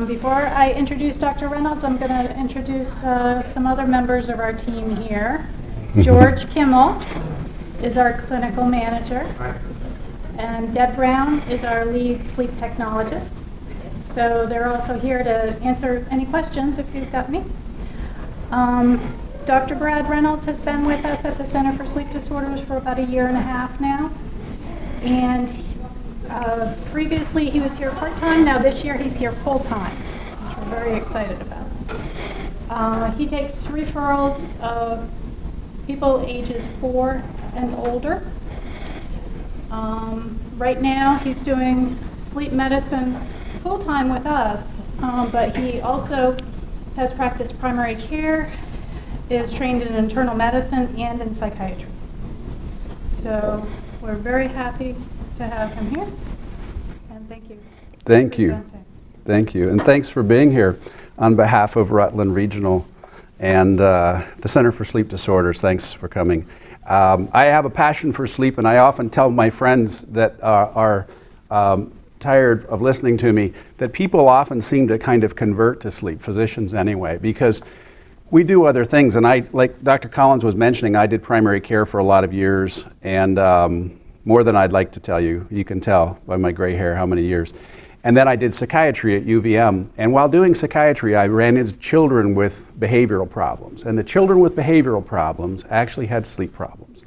Before I introduce Dr. Reynolds, I'm going to introduce some other members of our team here. George Kimmel is our clinical manager, and Deb Brown is our lead sleep technologist. So they're also here to answer any questions if you've got me. Dr. Brad Reynolds has been with us at the Center for Sleep Disorders for about 1.5 years now. And previously he was here part-time. Now this year he's here full-time, which we're very excited about. He takes referrals of people ages 4 and older. Right now he's doing sleep medicine full-time with us, but he also has practiced primary care, is trained in internal medicine and in psychiatry. So we're very happy to have him here, and thank you. Thank you. Thank you, and thanks for being here on behalf of Rutland Regional and the Center for Sleep Disorders. Thanks for coming. I have a passion for sleep, and I often tell my friends that are tired of listening to me that people often seem to kind of convert to sleep, physicians anyway, because we do other things. And I, like Dr. Collins was mentioning, I did primary care for a lot of years, and more than I'd like to tell you. You can tell by my gray hair how many years. And then I did psychiatry at UVM. And while doing psychiatry, I ran into children with behavioral problems. And the children with behavioral problems actually had sleep problems.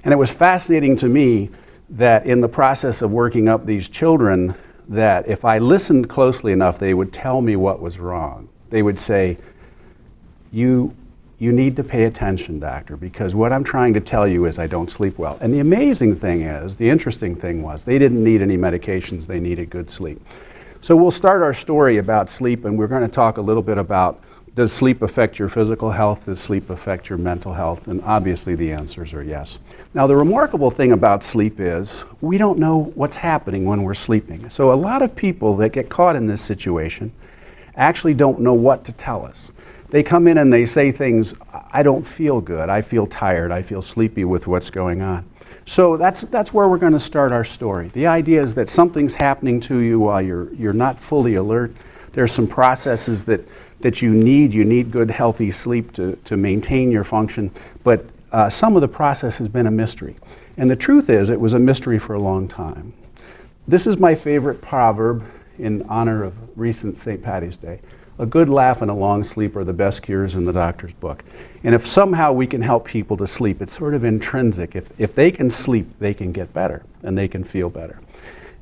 And it was fascinating to me that in the process of working up these children, that if I listened closely enough, they would tell me what was wrong. They would say, you need to pay attention, doctor, because what I'm trying to tell you is I don't sleep well. And the amazing thing is, the interesting thing was, they didn't need any medications, they needed good sleep. So we'll start our story about sleep, and we're going to talk a little bit about, does sleep affect your physical health? Does sleep affect your mental health? And obviously the answers are yes. Now the remarkable thing about sleep is, we don't know what's happening when we're sleeping. So a lot of people that get caught in this situation actually don't know what to tell us. They come in and they say things, I don't feel good, I feel tired, I feel sleepy with what's going on. So that's where we're going to start our story. The idea is that something's happening to you while you're not fully alert. There's some processes that you need good healthy sleep to maintain your function, but some of the process has been a mystery. And the truth is, it was a mystery for a long time. This is my favorite proverb in honor of recent St. Paddy's Day. A good laugh and a long sleep are the best cures in the doctor's book. And if somehow we can help people to sleep, it's sort of intrinsic. If they can sleep, they can get better and they can feel better.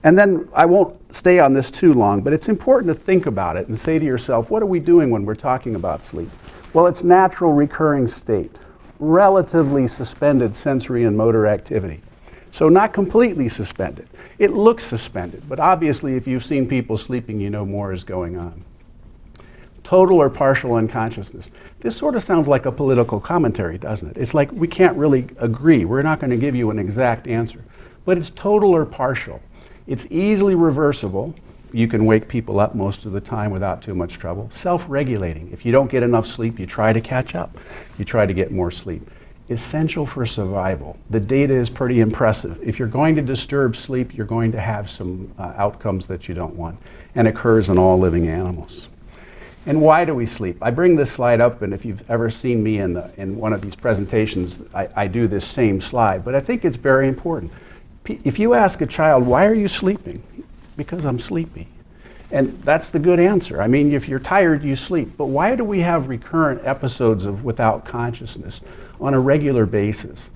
And then I won't stay on this too long, but it's important to think about it and say to yourself, what are we doing when we're talking about sleep? Well, it's natural recurring state, relatively suspended sensory and motor activity. So not completely suspended. It looks suspended, but obviously if you've seen people sleeping, you know more is going on. Total or partial unconsciousness. This sort of sounds like a political commentary, doesn't it? It's like we can't really agree. We're not going to give you an exact answer. But it's total or partial. It's easily reversible. You can wake people up most of the time without too much trouble. Self-regulating. If you don't get enough sleep, you try to catch up. You try to get more sleep. Essential for survival. The data is pretty impressive. If you're going to disturb sleep, you're going to have some outcomes that you don't want. And occurs in all living animals. And why do we sleep? I bring this slide up, and if you've ever seen me in one of these presentations, I do this same slide, but I think it's very important. If you ask a child, why are you sleeping? Because I'm sleepy. And that's the good answer. I mean, if you're tired, you sleep. But why do we have recurrent episodes of without consciousness on a regular basis?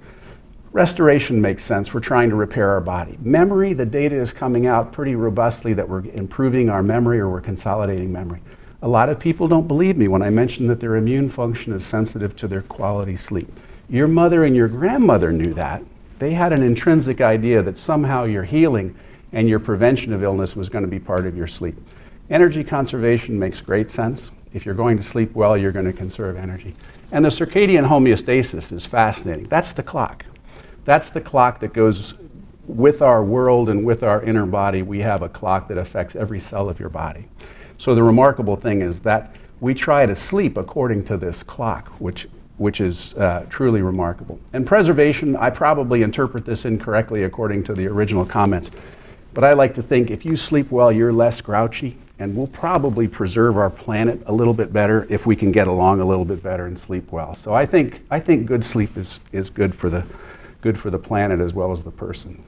Restoration makes sense. We're trying to repair our body. Memory, the data is coming out pretty robustly that we're improving our memory or we're consolidating memory. A lot of people don't believe me when I mention that their immune function is sensitive to their quality sleep. Your mother and your grandmother knew that. They had an intrinsic idea that somehow your healing and your prevention of illness was going to be part of your sleep. Energy conservation makes great sense. If you're going to sleep well, you're going to conserve energy. And the circadian homeostasis is fascinating. That's the clock. That's the clock that goes with our world and with our inner body. We have a clock that affects every cell of your body. So the remarkable thing is that we try to sleep according to this clock, which is truly remarkable. And preservation, I probably interpret this incorrectly according to the original comments, but I like to think if you sleep well, you're less grouchy and we'll probably preserve our planet a little bit better if we can get along a little bit better and sleep well. So I think good sleep is good for the planet as well as the person.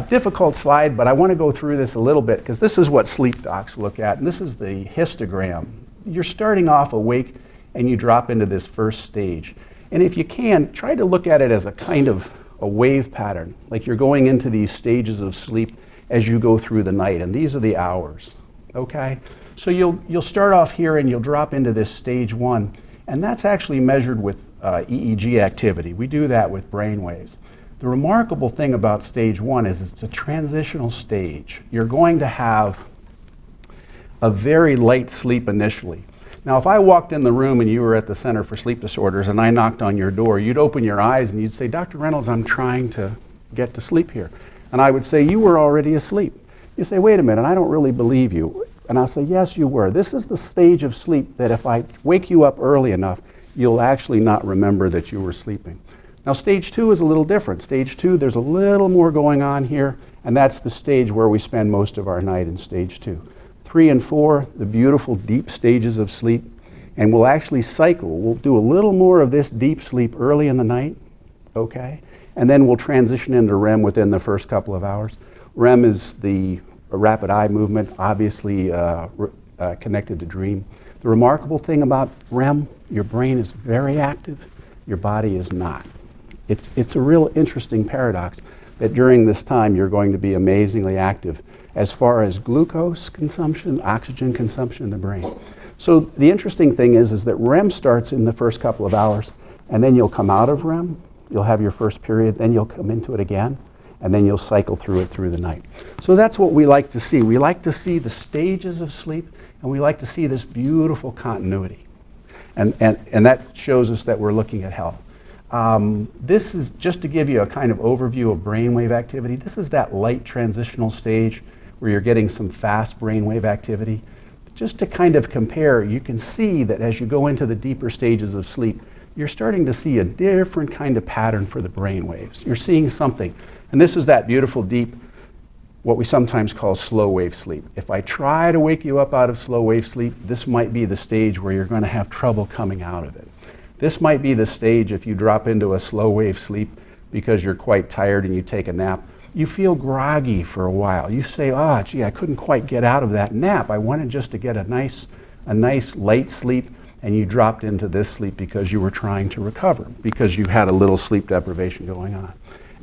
Difficult slide, but I want to go through this a little bit because this is what sleep docs look at, and this is the histogram. You're starting off awake and you drop into this first stage. And if you can, try to look at it as a kind of a wave pattern, like you're going into these stages of sleep as you go through the night, and these are the hours, okay? So you'll start off here and you'll drop into this stage 1, and that's actually measured with EEG activity. We do that with brain waves. The remarkable thing about stage 1 is it's a transitional stage. You're going to have a very light sleep initially. Now, if I walked in the room and you were at the Center for Sleep Disorders and I knocked on your door, you'd open your eyes and you'd say, Dr. Reynolds, I'm trying to get to sleep here. And I would say, you were already asleep. You say, wait a minute, I don't really believe you. And I'll say, yes, you were. This is the stage of sleep that if I wake you up early enough, you'll actually not remember that you were sleeping. Now, stage 2 is a little different. Stage 2, there's a little more going on here, and that's the stage where we spend most of our night in stage 2. 3 and 4, the beautiful deep stages of sleep, and we'll actually cycle. We'll do a little more of this deep sleep early in the night, okay? And then we'll transition into REM within the first couple of hours. REM is the rapid eye movement, obviously connected to dream. The remarkable thing about REM, your brain is very active, your body is not. It's a real interesting paradox that during this time you're going to be amazingly active as far as glucose consumption, oxygen consumption in the brain. So the interesting thing is that REM starts in the first couple of hours, and then you'll come out of REM, you'll have your first period, then you'll come into it again, and then you'll cycle through it through the night. So that's what we like to see. We like to see the stages of sleep, and we like to see this beautiful continuity. And that shows us that we're looking at health. This is just to give you a kind of overview of brainwave activity. This is that light transitional stage where you're getting some fast brainwave activity. Just to kind of compare, you can see that as you go into the deeper stages of sleep, you're starting to see a different kind of pattern for the brainwaves. You're seeing something. And this is that beautiful deep, what we sometimes call slow wave sleep. If I try to wake you up out of slow wave sleep, this might be the stage where you're going to have trouble coming out of it. This might be the stage if you drop into a slow wave sleep because you're quite tired and you take a nap. You feel groggy for a while. You say, oh, gee, I couldn't quite get out of that nap. I wanted just to get a nice light sleep, and you dropped into this sleep because you were trying to recover, because you had a little sleep deprivation going on.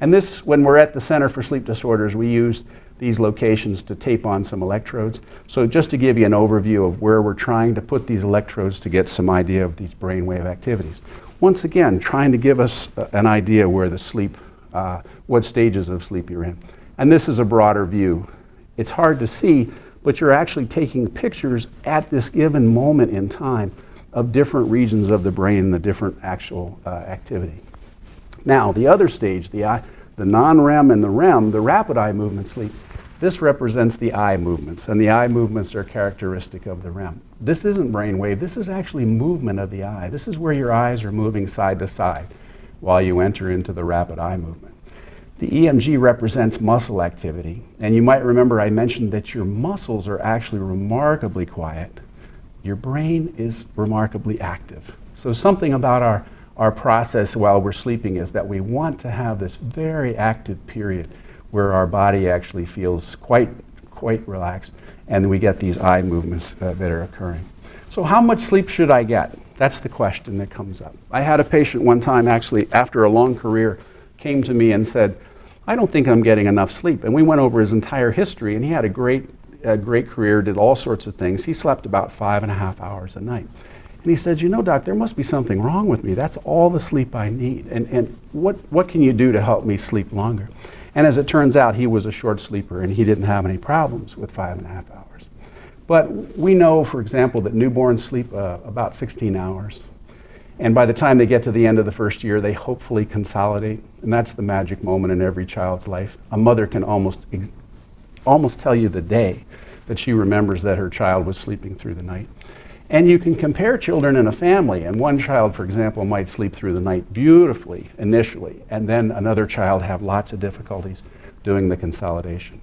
And this, when we're at the Center for Sleep Disorders, we use these locations to tape on some electrodes. So just to give you an overview of where we're trying to put these electrodes to get some idea of these brainwave activities. Once again, trying to give us an idea where the sleep, what stages of sleep you're in. And this is a broader view. It's hard to see, but you're actually taking pictures at this given moment in time of different regions of the brain, the different actual activity. Now, the other stage, the non-REM and the REM, the rapid eye movement sleep, this represents the eye movements, and the eye movements are characteristic of the REM. This isn't brainwave, this is actually movement of the eye. This is where your eyes are moving side to side while you enter into the rapid eye movement. The EMG represents muscle activity, and you might remember I mentioned that your muscles are actually remarkably quiet. Your brain is remarkably active. So something about our process while we're sleeping is that we want to have this very active period where our body actually feels quite relaxed, and we get these eye movements that are occurring. So how much sleep should I get? That's the question that comes up. I had a patient one time actually, after a long career, came to me and said, I don't think I'm getting enough sleep. And we went over his entire history, and he had a great career, did all sorts of things. He slept about 5.5 hours a night. And he said, you know, doc, there must be something wrong with me. That's all the sleep I need. And what can you do to help me sleep longer? And as it turns out, he was a short sleeper and he didn't have any problems with 5.5 hours. But we know, for example, that newborns sleep about 16 hours. And by the time they get to the end of the first year, they hopefully consolidate. And that's the magic moment in every child's life. A mother can almost tell you the day that she remembers that her child was sleeping through the night. And you can compare children in a family, and one child, for example, might sleep through the night beautifully initially, and then another child have lots of difficulties doing the consolidation.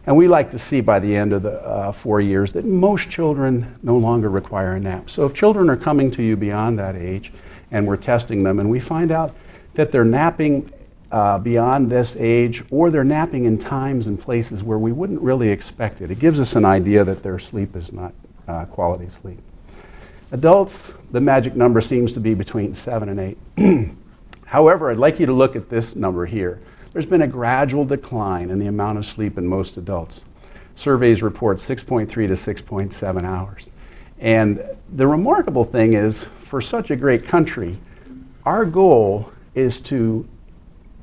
And we like to see by the end of the 4 years that most children no longer require a nap. So if children are coming to you beyond that age, and we're testing them, and we find out that they're napping beyond this age, or they're napping in times and places where we wouldn't really expect it, it gives us an idea that their sleep is not quality sleep. Adults, the magic number seems to be between 7 and 8. However, I'd like you to look at this number here. There's been a gradual decline in the amount of sleep in most adults. Surveys report 6.3 to 6.7 hours. And the remarkable thing is, for such a great country, our goal is to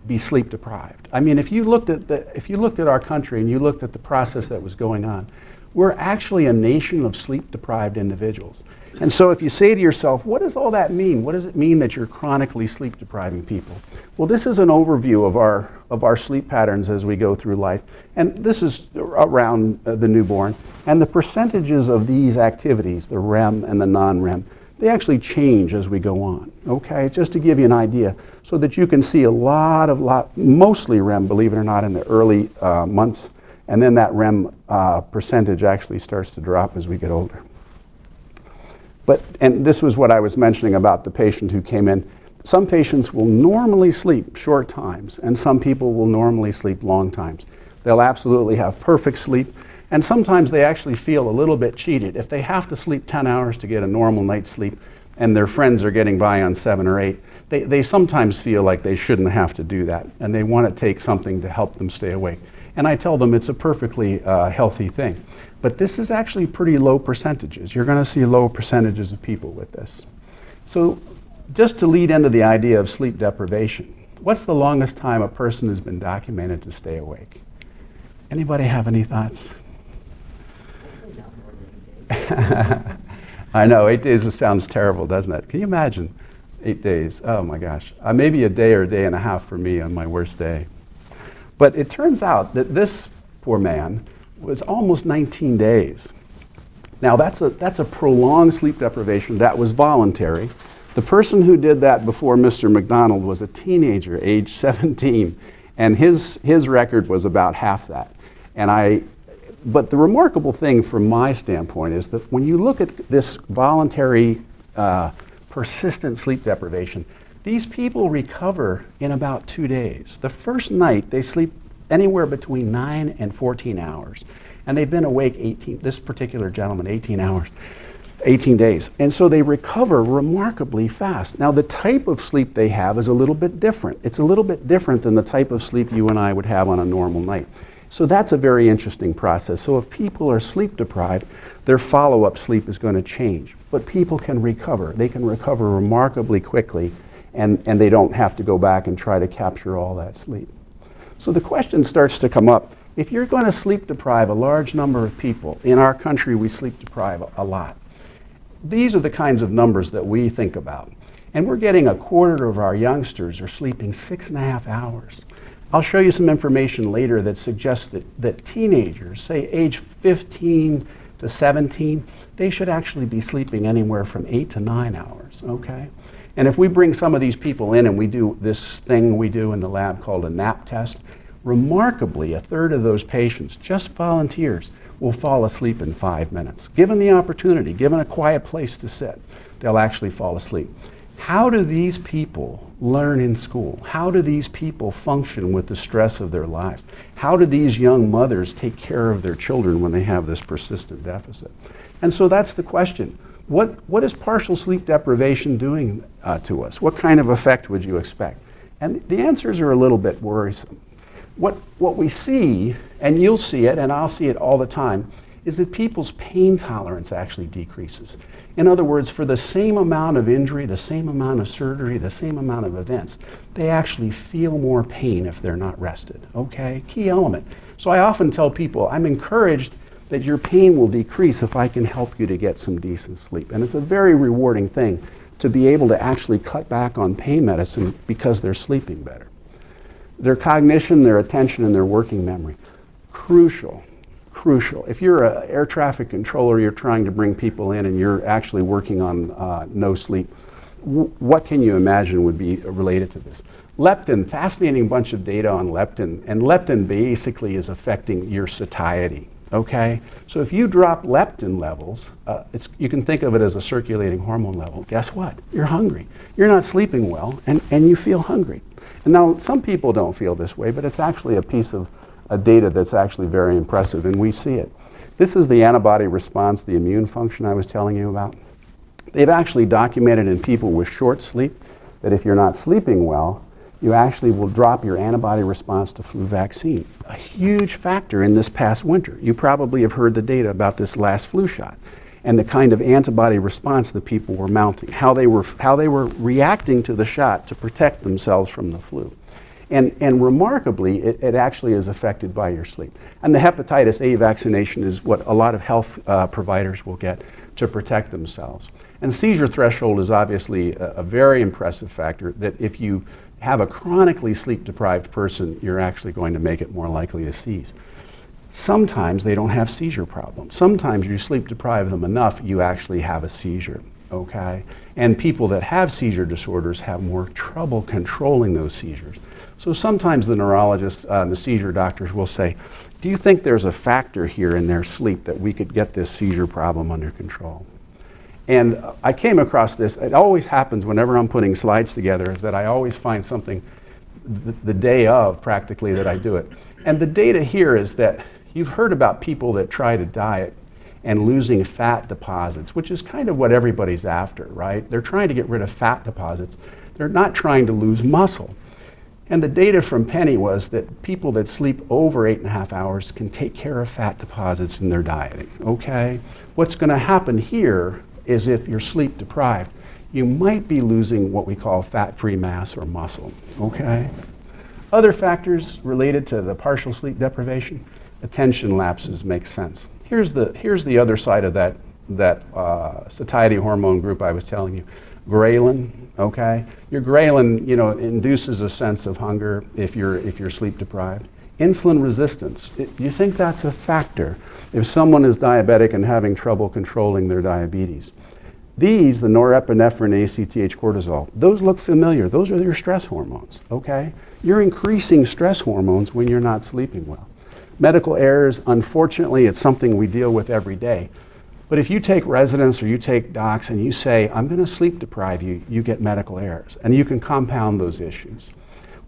be sleep deprived. I mean, if you looked at our country and you looked at the process that was going on, we're actually a nation of sleep deprived individuals. And so if you say to yourself, what does all that mean? What does it mean that you're chronically sleep depriving people? Well, this is an overview of our sleep patterns as we go through life. And this is around the newborn. And the percentages of these activities, the REM and the non-REM, they actually change as we go on, okay? Just to give you an idea, so that you can see mostly REM, believe it or not, in the early months, and then that REM percentage actually starts to drop as we get older. And this was what I was mentioning about the patient who came in. Some patients will normally sleep short times, and some people will normally sleep long times. They'll absolutely have perfect sleep, and sometimes they actually feel a little bit cheated. If they have to sleep 10 hours to get a normal night's sleep, and their friends are getting by on 7 or 8, they sometimes feel like they shouldn't have to do that, and they want to take something to help them stay awake. And I tell them it's a perfectly healthy thing. But this is actually pretty low percentages. You're going to see low percentages of people with this. So just to lead into the idea of sleep deprivation, what's the longest time a person has been documented to stay awake? Anybody have any thoughts? I know, 8 days sounds terrible, doesn't it? Can you imagine 8 days? Oh my gosh. Maybe a day or a day and a half for me on my worst day. But it turns out that this poor man was almost 19 days. Now that's a prolonged sleep deprivation that was voluntary. The person who did that before Mr. McDonald was a teenager, age 17, and his record was about half that. But the remarkable thing from my standpoint is that when you look at this voluntary, persistent sleep deprivation, these people recover in about 2 days. The first night, they sleep anywhere between 9 and 14 hours. And they've been awake this particular gentleman, 18 hours, 18 days. And so they recover remarkably fast. Now, the type of sleep they have is a little bit different. It's a little bit different than the type of sleep you and I would have on a normal night. So that's a very interesting process. So if people are sleep deprived, their follow-up sleep is going to change. But people can recover. They can recover remarkably quickly, and they don't have to go back and try to capture all that sleep. So the question starts to come up, if you're going to sleep deprive a large number of people, in our country we sleep deprive a lot. These are the kinds of numbers that we think about. And we're getting a quarter of our youngsters are sleeping 6.5 hours. I'll show you some information later that suggests that teenagers, say age 15 to 17, they should actually be sleeping anywhere from 8 to 9 hours, okay? And if we bring some of these people in and we do this thing we do in the lab called a nap test, remarkably, a third of those patients, just volunteers, will fall asleep in 5 minutes. Given the opportunity, given a quiet place to sit, they'll actually fall asleep. How do these people learn in school? How do these people function with the stress of their lives? How do these young mothers take care of their children when they have this persistent deficit? And so that's the question. What is partial sleep deprivation doing to us? What kind of effect would you expect? And the answers are a little bit worrisome. What we see, and you'll see it, and I'll see it all the time, is that people's pain tolerance actually decreases. In other words, for the same amount of injury, the same amount of surgery, the same amount of events, they actually feel more pain if they're not rested, okay? Key element. So I often tell people, I'm encouraged that your pain will decrease if I can help you to get some decent sleep. And it's a very rewarding thing to be able to actually cut back on pain medicine because they're sleeping better. Their cognition, their attention, and their working memory, crucial. If you're an air traffic controller, you're trying to bring people in and you're actually working on no sleep, what can you imagine would be related to this? Leptin, fascinating bunch of data on leptin, and leptin basically is affecting your satiety, okay? So if you drop leptin levels, you can think of it as a circulating hormone level. Guess what? You're hungry. You're not sleeping well, and you feel hungry. And now, some people don't feel this way, but it's actually a piece of data that's actually very impressive, and we see it. This is the antibody response, the immune function I was telling you about. They've actually documented in people with short sleep that if you're not sleeping well, you actually will drop your antibody response to flu vaccine. A huge factor in this past winter. You probably have heard the data about this last flu shot and the kind of antibody response that people were mounting, how they were reacting to the shot to protect themselves from the flu. And remarkably, it actually is affected by your sleep. And the hepatitis A vaccination is what a lot of health providers will get to protect themselves. And seizure threshold is obviously a very impressive factor that if you have a chronically sleep-deprived person, you're actually going to make it more likely to seize. Sometimes they don't have seizure problems. Sometimes you sleep deprive them enough, you actually have a seizure, okay? And people that have seizure disorders have more trouble controlling those seizures. So sometimes the neurologists and the seizure doctors will say, do you think there's a factor here in their sleep that we could get this seizure problem under control? And I came across this. It always happens whenever I'm putting slides together, is that I always find something the day of practically that I do it. And the data here is that you've heard about people that try to diet and losing fat deposits, which is kind of what everybody's after, right? They're trying to get rid of fat deposits. They're not trying to lose muscle. And the data from Penny was that people that sleep over 8.5 hours can take care of fat deposits in their dieting, okay? What's gonna happen here is if you're sleep deprived, you might be losing what we call fat-free mass or muscle, okay? Other factors related to the partial sleep deprivation, attention lapses make sense. Here's the other side of that satiety hormone group I was telling you. Ghrelin, okay? Your ghrelin, induces a sense of hunger if you're sleep deprived. Insulin resistance, you think that's a factor if someone is diabetic and having trouble controlling their diabetes. These, the norepinephrine, ACTH, cortisol, those look familiar. Those are your stress hormones, okay? You're increasing stress hormones when you're not sleeping well. Medical errors, unfortunately, it's something we deal with every day. But if you take residents or you take docs and you say, I'm going to sleep deprive you, you get medical errors. And you can compound those issues.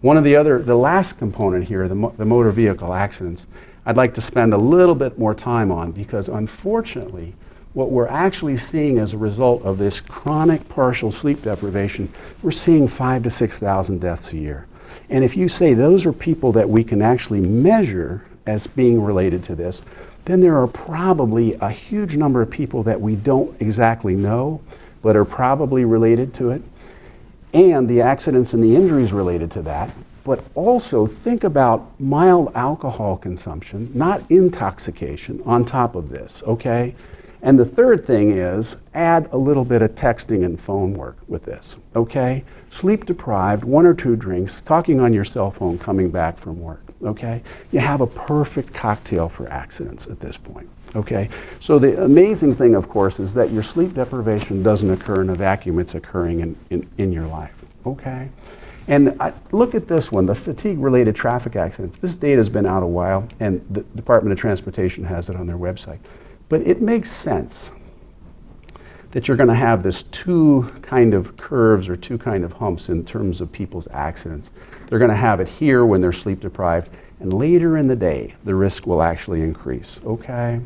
The last component here, the motor vehicle accidents, I'd like to spend a little bit more time on, because unfortunately, what we're actually seeing as a result of this chronic partial sleep deprivation, we're seeing 5,000 to 6,000 deaths a year. And if you say those are people that we can actually measure as being related to this, then there are probably a huge number of people that we don't exactly know, but are probably related to it, and the accidents and the injuries related to that. But also think about mild alcohol consumption, not intoxication, on top of this, okay? And the third thing is add a little bit of texting and phone work with this, okay? Sleep deprived, 1 or 2 drinks, talking on your cell phone coming back from work, okay? You have a perfect cocktail for accidents at this point, okay? So the amazing thing, of course, is that your sleep deprivation doesn't occur in a vacuum, it's occurring in your life, okay? And look at this one, the fatigue-related traffic accidents. This data has been out a while, and the Department of Transportation has it on their website. But it makes sense that you're going to have this 2 kind of curves or 2 kind of humps in terms of people's accidents. They're going to have it here when they're sleep deprived, and later in the day, the risk will actually increase, okay?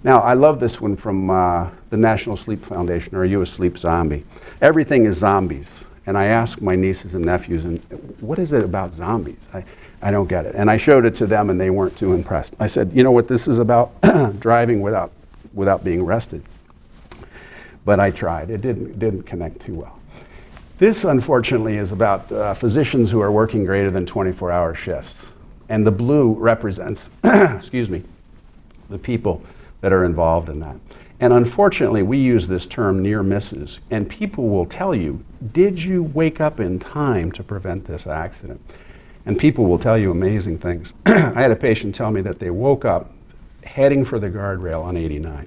Now, I love this one from the National Sleep Foundation, or Are You a Sleep Zombie? Everything is zombies. And I asked my nieces and nephews, and what is it about zombies? I don't get it. And I showed it to them, and they weren't too impressed. I said, you know what this is about? Driving without being arrested. But I tried. It didn't connect too well. This, unfortunately, is about physicians who are working greater than 24-hour shifts. And the blue represents, excuse me, the people that are involved in that. And unfortunately, we use this term near misses, and people will tell you, did you wake up in time to prevent this accident? And people will tell you amazing things. I had a patient tell me that they woke up heading for the guardrail on 89.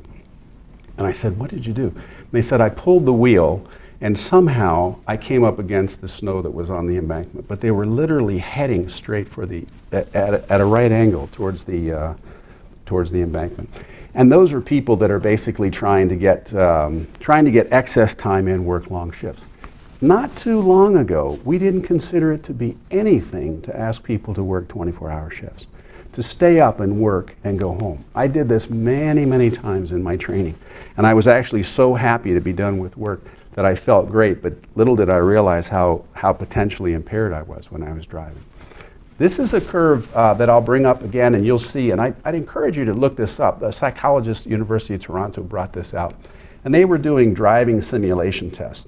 And I said, what did you do? And they said, I pulled the wheel, And somehow I came up against the snow that was on the embankment, but they were literally heading straight for at a right angle towards the embankment. And those are people that are basically trying to get excess time in, work long shifts. Not too long ago, we didn't consider it to be anything to ask people to work 24-hour shifts, to stay up and work and go home. I did this many, many times in my training, and I was actually so happy to be done with work that I felt great, but little did I realize how potentially impaired I was when I was driving. This is a curve that I'll bring up again, and you'll see, and I'd encourage you to look this up. A psychologist at the University of Toronto brought this out, and they were doing driving simulation tests.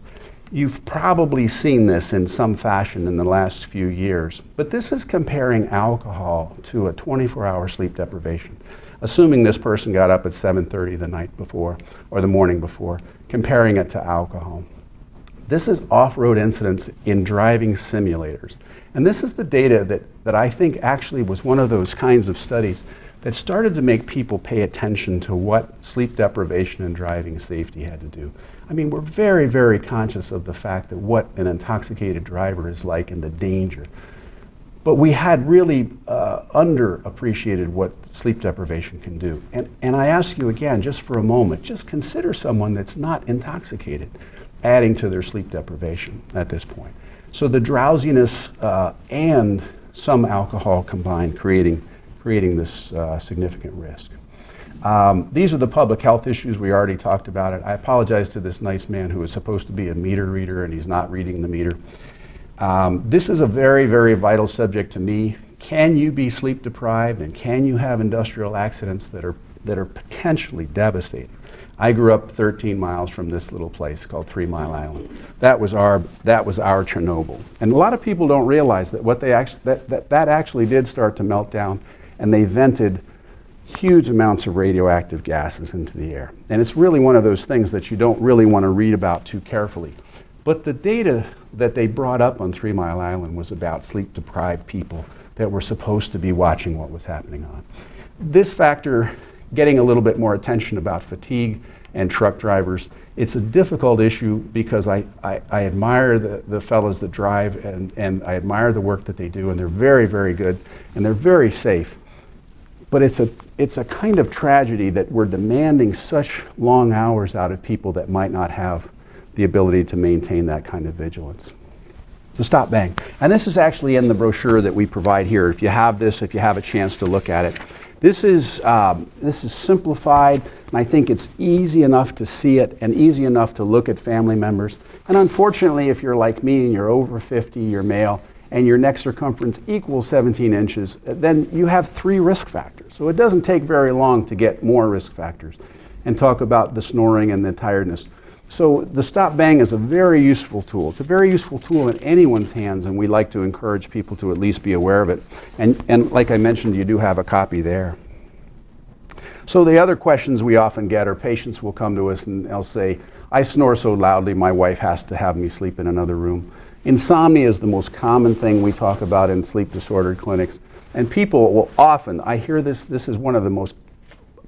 You've probably seen this in some fashion in the last few years, but this is comparing alcohol to a 24-hour sleep deprivation, assuming this person got up at 7:30 the night before or the morning before, comparing it to alcohol. This is off-road incidents in driving simulators. And this is the data that I think actually was one of those kinds of studies that started to make people pay attention to what sleep deprivation and driving safety had to do. I mean, we're very, very conscious of the fact that what an intoxicated driver is like and the danger. But we had really underappreciated what sleep deprivation can do. And I ask you again, just for a moment, just consider someone that's not intoxicated adding to their sleep deprivation at this point. So the drowsiness and some alcohol combined creating this significant risk. These are the public health issues. We already talked about it. I apologize to this nice man who is supposed to be a meter reader and he's not reading the meter. This is a very, very vital subject to me. Can you be sleep deprived, and can you have industrial accidents that are potentially devastating? I grew up 13 miles from this little place called 3 Mile Island. That was our Chernobyl. And a lot of people don't realize that that actually did start to melt down, and they vented huge amounts of radioactive gases into the air. And it's really one of those things that you don't really want to read about too carefully. But the data that they brought up on 3 Mile Island was about sleep-deprived people that were supposed to be watching what was happening on. This factor getting a little bit more attention about fatigue and truck drivers. It's a difficult issue because I admire the fellows that drive, and I admire the work that they do, and they're very, very good, and they're very safe. But it's a kind of tragedy that we're demanding such long hours out of people that might not have the ability to maintain that kind of vigilance. So stop bang. And this is actually in the brochure that we provide here. If you have a chance to look at it. This is simplified, and I think it's easy enough to see it and easy enough to look at family members. And unfortunately, if you're like me and you're over 50, you're male, and your neck circumference equals 17 inches, then you have 3 risk factors. So it doesn't take very long to get more risk factors and talk about the snoring and the tiredness. So the stop bang is a very useful tool. It's a very useful tool in anyone's hands, and we like to encourage people to at least be aware of it. And like I mentioned, you do have a copy there. So the other questions we often get are patients will come to us and they'll say, I snore so loudly my wife has to have me sleep in another room. Insomnia is the most common thing we talk about in sleep disordered clinics. And people will often, I hear this is one of the most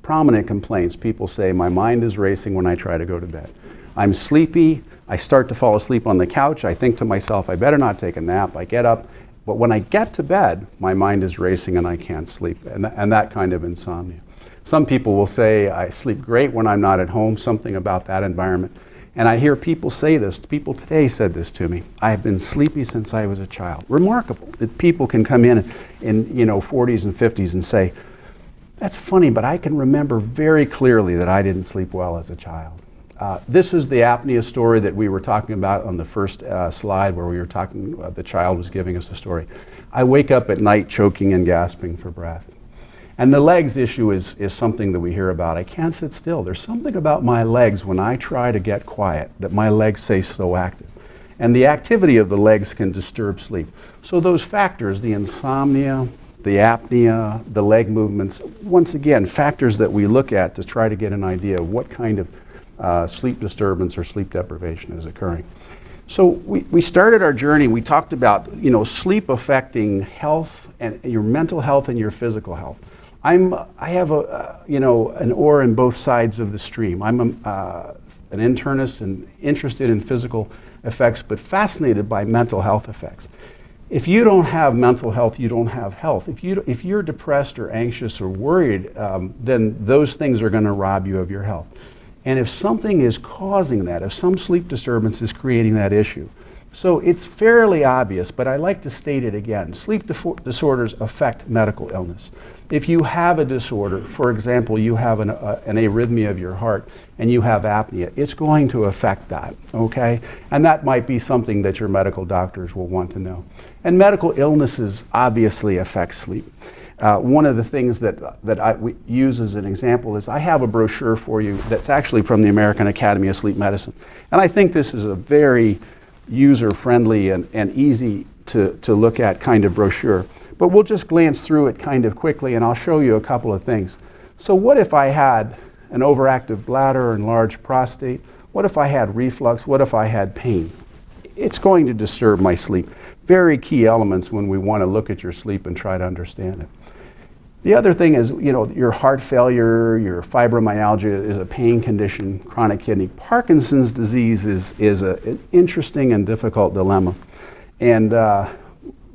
prominent complaints. People say, my mind is racing when I try to go to bed. I'm sleepy, I start to fall asleep on the couch, I think to myself, I better not take a nap, I get up, but when I get to bed, my mind is racing and I can't sleep, and that kind of insomnia. Some people will say, I sleep great when I'm not at home, something about that environment. And I hear people say this, people today said this to me, I have been sleepy since I was a child. Remarkable that people can come in 40s and 50s and say, that's funny, but I can remember very clearly that I didn't sleep well as a child. This is the apnea story that we were talking about on the first slide where we were talking, the child was giving us a story. I wake up at night choking and gasping for breath. And the legs issue is something that we hear about. I can't sit still. There's something about my legs when I try to get quiet that my legs stay so active. And the activity of the legs can disturb sleep. So those factors, the insomnia, the apnea, the leg movements, once again, factors that we look at to try to get an idea of what kind of sleep disturbance or sleep deprivation is occurring. So we started our journey, we talked about sleep affecting health and your mental health and your physical health. I have an oar in both sides of the stream. I'm an internist and interested in physical effects, but fascinated by mental health effects. If you don't have mental health, you don't have health. If you're depressed or anxious or worried, then those things are going to rob you of your health. And if something is causing that, if some sleep disturbance is creating that issue, so it's fairly obvious, but I like to state it again. Sleep disorders affect medical illness. If you have a disorder, for example, you have an arrhythmia of your heart and you have apnea, it's going to affect that, okay? And that might be something that your medical doctors will want to know. And medical illnesses obviously affect sleep. One of the things that we use as an example is I have a brochure for you that's actually from the American Academy of Sleep Medicine. And I think this is a very user-friendly and easy to look at kind of brochure. But we'll just glance through it kind of quickly and I'll show you a couple of things. So what if I had an overactive bladder, enlarged prostate? What if I had reflux? What if I had pain? It's going to disturb my sleep. Very key elements when we want to look at your sleep and try to understand it. The other thing is, your heart failure, your fibromyalgia is a pain condition, chronic kidney. Parkinson's disease is an interesting and difficult dilemma. And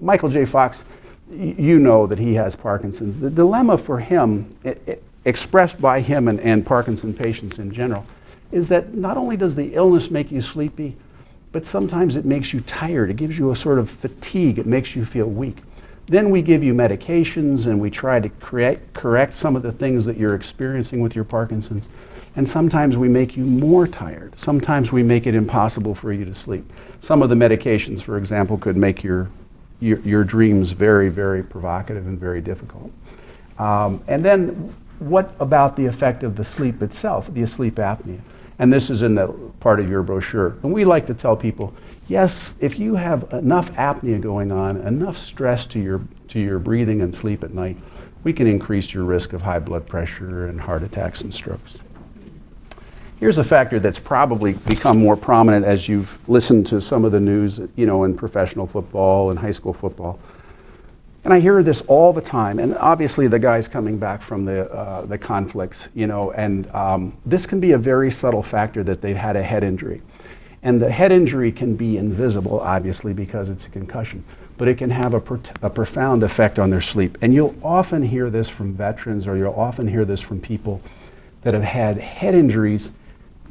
Michael J. Fox, you know that he has Parkinson's. The dilemma for him, expressed by him and Parkinson patients in general, is that not only does the illness make you sleepy, but sometimes it makes you tired. It gives you a sort of fatigue. It makes you feel weak. Then we give you medications and we try to correct some of the things that you're experiencing with your Parkinson's. And sometimes we make you more tired. Sometimes we make it impossible for you to sleep. Some of the medications, for example, could make your dreams very, very provocative and very difficult. And then what about the effect of the sleep itself, the sleep apnea? And this is in the part of your brochure. And we like to tell people, yes, if you have enough apnea going on, enough stress to your breathing and sleep at night, we can increase your risk of high blood pressure and heart attacks and strokes. Here's a factor that's probably become more prominent as you've listened to some of the news, in professional football and high school football. And I hear this all the time, and obviously the guys coming back from the conflicts, and this can be a very subtle factor that they've had a head injury. And the head injury can be invisible, obviously, because it's a concussion, but it can have a profound effect on their sleep. And you'll often hear this from veterans, or you'll often hear this from people that have had head injuries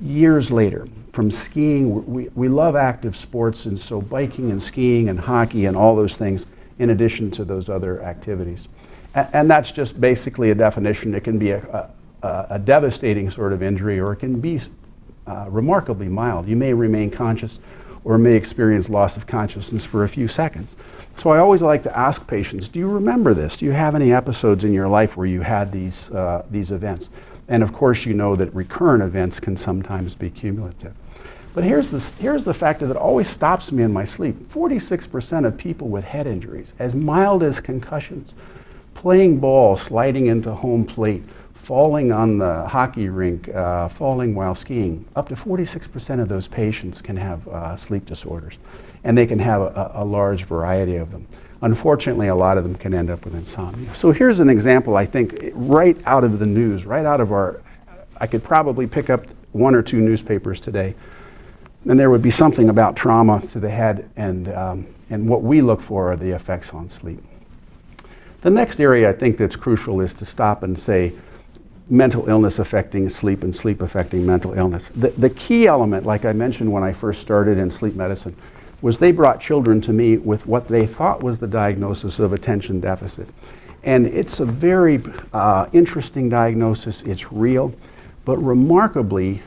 years later from skiing. We love active sports, and so biking and skiing and hockey and all those things, in addition to those other activities. And that's just basically a definition. It can be a devastating sort of injury, or it can be remarkably mild. You may remain conscious or may experience loss of consciousness for a few seconds. So I always like to ask patients, do you remember this? Do you have any episodes in your life where you had these events? And of course, you know that recurrent events can sometimes be cumulative. But here's the factor that always stops me in my sleep. 46% of people with head injuries, as mild as concussions, playing ball, sliding into home plate, falling on the hockey rink, falling while skiing, up to 46% of those patients can have sleep disorders. And they can have a large variety of them. Unfortunately, a lot of them can end up with insomnia. So here's an example, I think, right out of the news, right out of I could probably pick up 1 or 2 newspapers today, and there would be something about trauma to the head, and what we look for are the effects on sleep. The next area I think that's crucial is to stop and say mental illness affecting sleep and sleep affecting mental illness. The key element, like I mentioned when I first started in sleep medicine, was they brought children to me with what they thought was the diagnosis of attention deficit. And it's a very interesting diagnosis. It's real, but remarkably,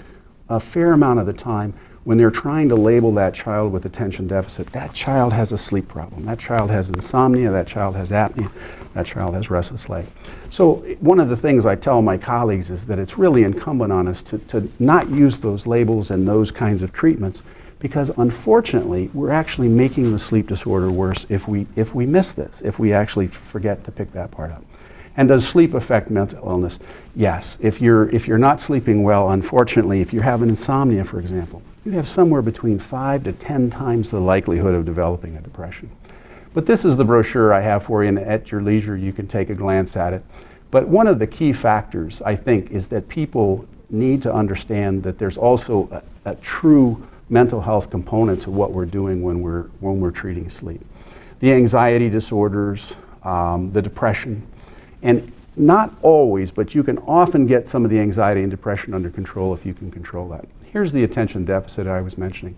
a fair amount of the time, when they're trying to label that child with attention deficit, that child has a sleep problem. That child has insomnia, that child has apnea, that child has restless leg. So one of the things I tell my colleagues is that it's really incumbent on us to not use those labels and those kinds of treatments, because unfortunately, we're actually making the sleep disorder worse if we miss this, if we actually forget to pick that part up. And does sleep affect mental illness? Yes. If you're not sleeping well, unfortunately, if you're having insomnia, for example, you have somewhere between 5 to 10 times the likelihood of developing a depression. But this is the brochure I have for you, and at your leisure, you can take a glance at it. But one of the key factors, I think, is that people need to understand that there's also a true mental health component to what we're doing when we're treating sleep. The anxiety disorders, the depression, and not always, but you can often get some of the anxiety and depression under control if you can control that. Here's the attention deficit I was mentioning.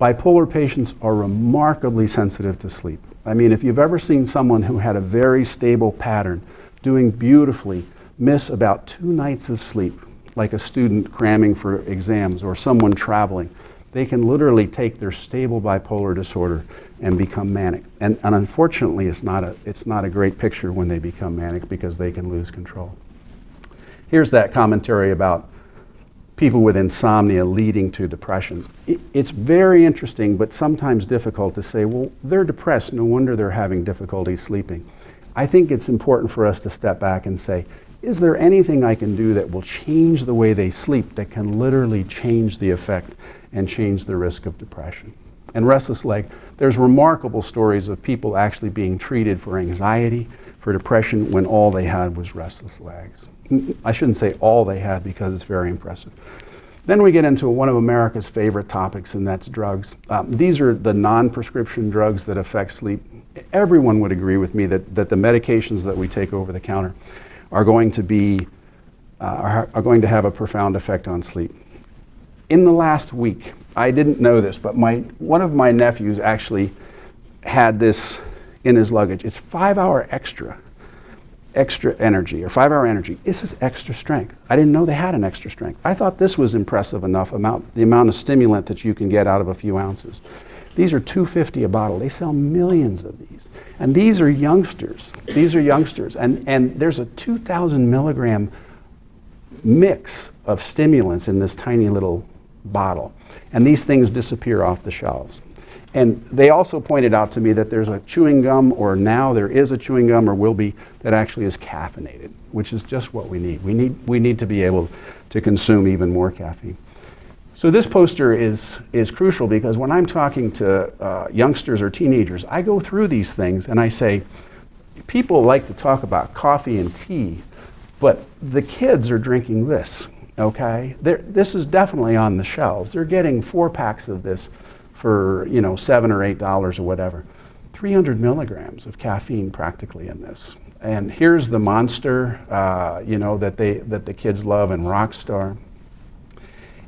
Bipolar patients are remarkably sensitive to sleep. I mean, if you've ever seen someone who had a very stable pattern, doing beautifully, miss about 2 nights of sleep, like a student cramming for exams or someone traveling, they can literally take their stable bipolar disorder and become manic. And unfortunately, it's not a great picture when they become manic because they can lose control. Here's that commentary about people with insomnia leading to depression. It's very interesting, but sometimes difficult to say, well, they're depressed, no wonder they're having difficulty sleeping. I think it's important for us to step back and say, is there anything I can do that will change the way they sleep, that can literally change the effect and change the risk of depression? And restless leg, there's remarkable stories of people actually being treated for anxiety, for depression, when all they had was restless legs. I shouldn't say all they had because it's very impressive. Then we get into one of America's favorite topics, and that's drugs. These are the non-prescription drugs that affect sleep. Everyone would agree with me that the medications that we take over the counter are going to have a profound effect on sleep. In the last week, I didn't know this, but one of my nephews actually had this in his luggage. It's 5-hour extra energy, or 5-hour energy. This is extra strength. I didn't know they had an extra strength. I thought this was impressive enough, the amount of stimulant that you can get out of a few ounces. These are $2.50 a bottle. They sell millions of these. And these are youngsters. And there's a 2,000 milligram mix of stimulants in this tiny little bottle. And these things disappear off the shelves. And they also pointed out to me that there's a chewing gum, or now there is a chewing gum, or will be, that actually is caffeinated, which is just what we need. We need to be able to consume even more caffeine. So this poster is crucial because when I'm talking to youngsters or teenagers, I go through these things and I say, people like to talk about coffee and tea, but the kids are drinking this, okay? This is definitely on the shelves. They're getting 4 packs of this for $7 or $8 or whatever. 300 milligrams of caffeine practically in this. And here's the Monster, that the kids love, and Rockstar.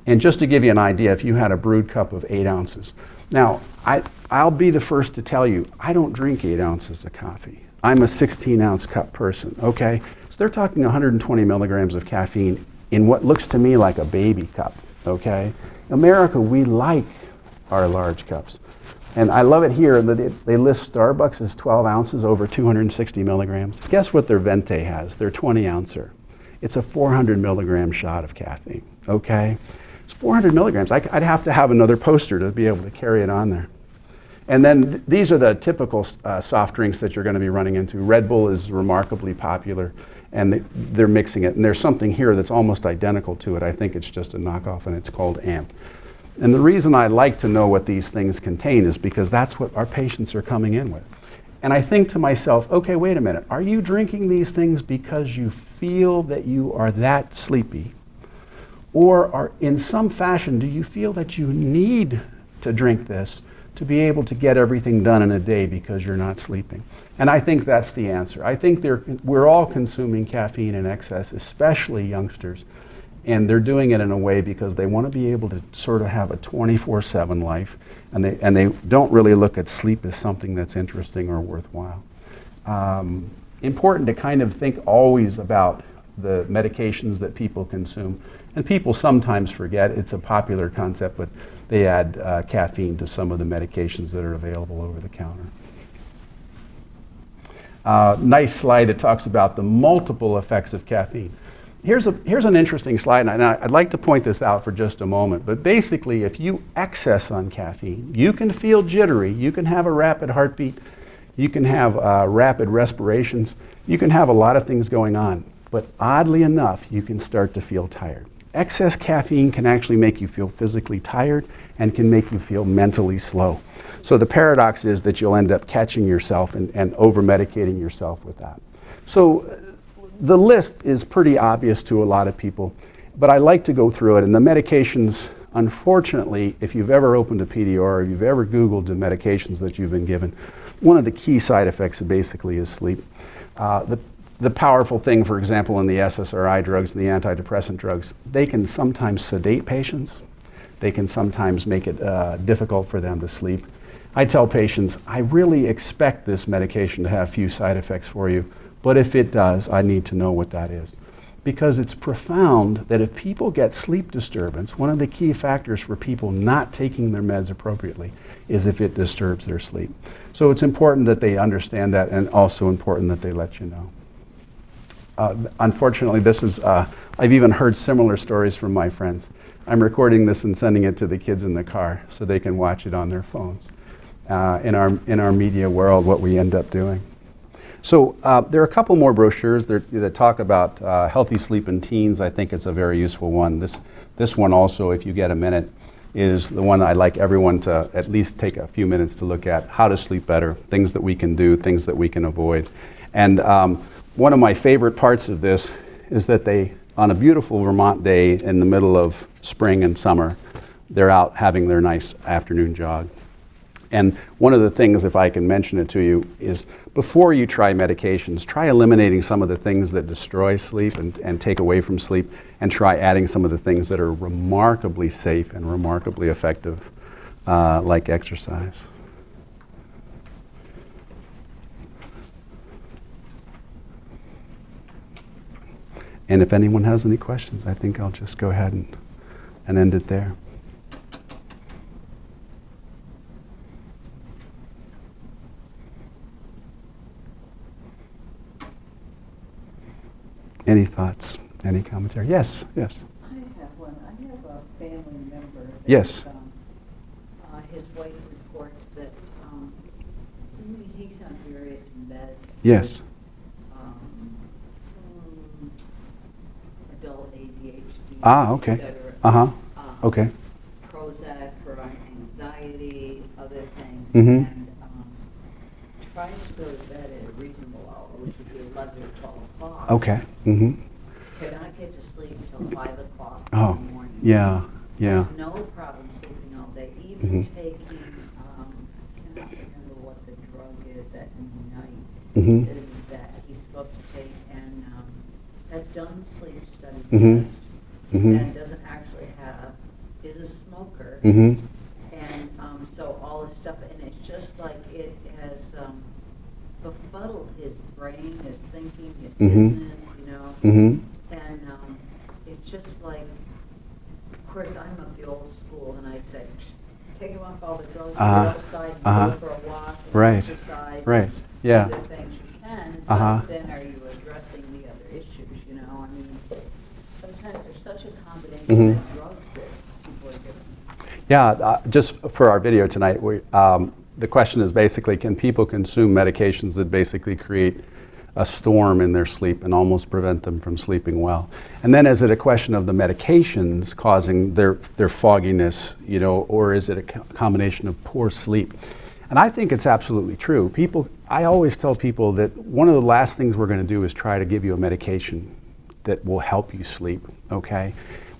And just to give you an idea, if you had a brewed cup of 8 ounces. Now, I'll be the first to tell you, I don't drink 8 ounces of coffee. I'm a 16-ounce cup person, okay? So they're talking 120 milligrams of caffeine in what looks to me like a baby cup, okay? America, we like our large cups. And I love it here that they list Starbucks as 12 ounces over 260 milligrams. Guess what their Venti has, their 20-ouncer? It's a 400 milligram shot of caffeine, okay? It's 400 milligrams. I'd have to have another poster to be able to carry it on there. And then these are the typical soft drinks that you're going to be running into. Red Bull is remarkably popular, and they're mixing it. And there's something here that's almost identical to it. I think it's just a knockoff, and it's called Amp. And the reason I like to know what these things contain is because that's what our patients are coming in with. And I think to myself, okay, wait a minute. Are you drinking these things because you feel that you are that sleepy? Or in some fashion, do you feel that you need to drink this to be able to get everything done in a day because you're not sleeping? And I think that's the answer. I think we're all consuming caffeine in excess, especially youngsters. And they're doing it in a way because they want to be able to sort of have a 24/7 life, and they don't really look at sleep as something that's interesting or worthwhile. Important to kind of think always about the medications that people consume. And people sometimes forget, it's a popular concept, but they add caffeine to some of the medications that are available over the counter. Nice slide that talks about the multiple effects of caffeine. Here's an interesting slide, and I'd like to point this out for just a moment. But basically, if you excess on caffeine, you can feel jittery, you can have a rapid heartbeat, you can have rapid respirations, you can have a lot of things going on. But oddly enough, you can start to feel tired. Excess caffeine can actually make you feel physically tired and can make you feel mentally slow. So the paradox is that you'll end up catching yourself and over-medicating yourself with that. So the list is pretty obvious to a lot of people. But I like to go through it, and the medications, unfortunately, if you've ever opened a PDR or you've ever Googled the medications that you've been given, one of the key side effects basically is sleep. The powerful thing, for example, in the SSRI drugs and the antidepressant drugs, they can sometimes sedate patients. They can sometimes make it difficult for them to sleep. I tell patients, I really expect this medication to have few side effects for you, but if it does, I need to know what that is. Because it's profound that if people get sleep disturbance, one of the key factors for people not taking their meds appropriately is if it disturbs their sleep. So it's important that they understand that, and also important that they let you know. Unfortunately, this is, I've even heard similar stories from my friends. I'm recording this and sending it to the kids in the car so they can watch it on their phones. In our media world, what we end up doing. So there are a couple more brochures that talk about healthy sleep in teens. I think it's a very useful one. This one also, if you get a minute, is the one I'd like everyone to at least take a few minutes to look at. How to sleep better, things that we can do, things that we can avoid. And one of my favorite parts of this is that they, on a beautiful Vermont day in the middle of spring and summer, they're out having their nice afternoon jog. And one of the things, if I can mention it to you, is before you try medications, try eliminating some of the things that destroy sleep and take away from sleep, and try adding some of the things that are remarkably safe and remarkably effective, like exercise. And if anyone has any questions, I think I'll just go ahead and end it there. Any thoughts? Any commentary? Yes, yes. I have one. I have a family member. That, Yes. His wife reports that he's on various meds. Yes. Adult ADHD. Ah, okay. Et cetera. Uh-huh. Okay. Prozac for anxiety, other things. Mhm. And tries to go to bed at a reasonable hour, which would be 11 or 12 o'clock. Okay. Mm-hmm. Cannot get to sleep until 5 o'clock Oh, in the morning. yeah, yeah. Has no problem sleeping all day, even Mhm. taking, cannot remember what the drug is at night Mhm. that he's supposed to take, and has done sleep study Mhm. test, Mhm. and doesn't actually have, is a smoker, Mhm. and so all this stuff, and it's just like it has befuddled his brain, his thinking, his Mhm. business, you know. Mhm. And it's just like, of course, I'm of the old school, and I'd say, take him off all the drugs, get outside and go for a walk, and Right. exercise, Right. and Yeah. do the things you can, Uh-huh. but then are you addressing the other issues, you know? I mean, sometimes there's such a combination Mhm. of drugs that people are given. Yeah, just for our video tonight, the question is basically, can people consume medications that basically create a storm in their sleep and almost prevent them from sleeping well? And then is it a question of the medications causing their fogginess, you know, or is it a combination of poor sleep? And I think it's absolutely true. I always tell people that one of the last things we're going to do is try to give you a medication that will help you sleep, okay?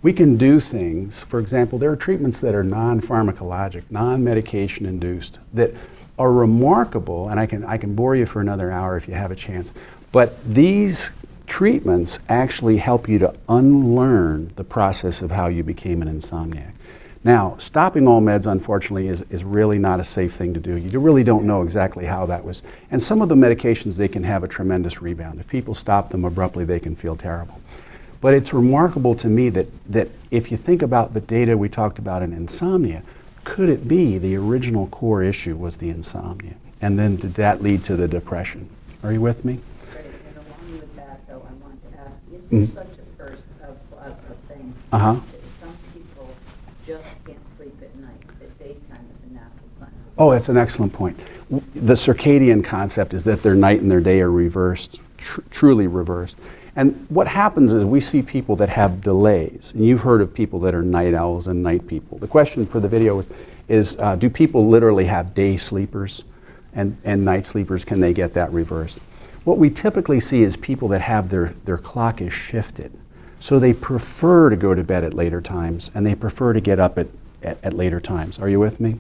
We can do things, for example, there are treatments that are non-pharmacologic, non-medication induced, that are remarkable, and I can bore you for another hour if you have a chance, but these treatments actually help you to unlearn the process of how you became an insomniac. Now, stopping all meds, unfortunately, is really not a safe thing to do. You really don't know exactly how that was. And some of the medications, they can have a tremendous rebound. If people stop them abruptly, they can feel terrible. But it's remarkable to me that if you think about the data we talked about in insomnia, could it be the original core issue was the insomnia? And then did that lead to the depression? Are you with me? Great, and along with that, though, I wanted to ask, is there such a thing Uh-huh. that some people just can't sleep at night, that daytime is a natural clock? Oh, that's an excellent point. The circadian concept is that their night and their day are reversed, truly reversed. And what happens is we see people that have delays. And you've heard of people that are night owls and night people. The question for the video is do people literally have day sleepers and night sleepers? Can they get that reversed? What we typically see is people that have their clock is shifted. So they prefer to go to bed at later times, and they prefer to get up at later times. Are you with me?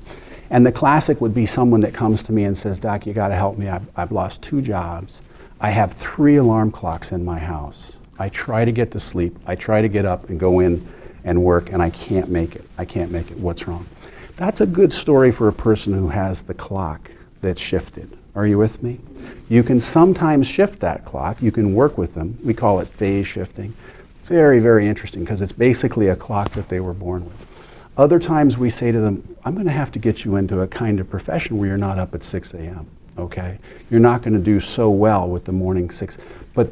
And the classic would be someone that comes to me and says, Doc, you got to help me. I've lost 2 jobs. I have 3 alarm clocks in my house. I try to get to sleep. I try to get up and go in and work, and I can't make it. I can't make it. What's wrong? That's a good story for a person who has the clock that's shifted. Are you with me? You can sometimes shift that clock. You can work with them. We call it phase shifting. Very, very interesting, because it's basically a clock that they were born with. Other times we say to them, I'm going to have to get you into a kind of profession where you're not up at 6 a.m., okay? You're not going to do so well with the morning 6. But,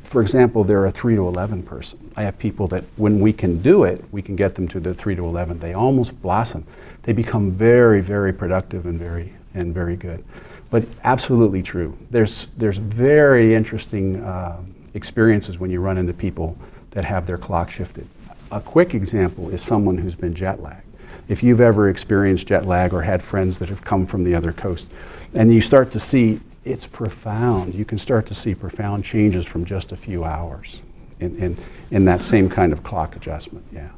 for example, they're a 3 to 11 person. I have people that when we can do it, we can get them to the 3 to 11. They almost blossom. They become very, very productive and very good. But absolutely true. There's very interesting experiences when you run into people that have their clock shifted. A quick example is someone who's been jet lagged. If you've ever experienced jet lag or had friends that have come from the other coast, and you start to see, it's profound. You can start to see profound changes from just a few hours in that same kind of clock adjustment, yeah.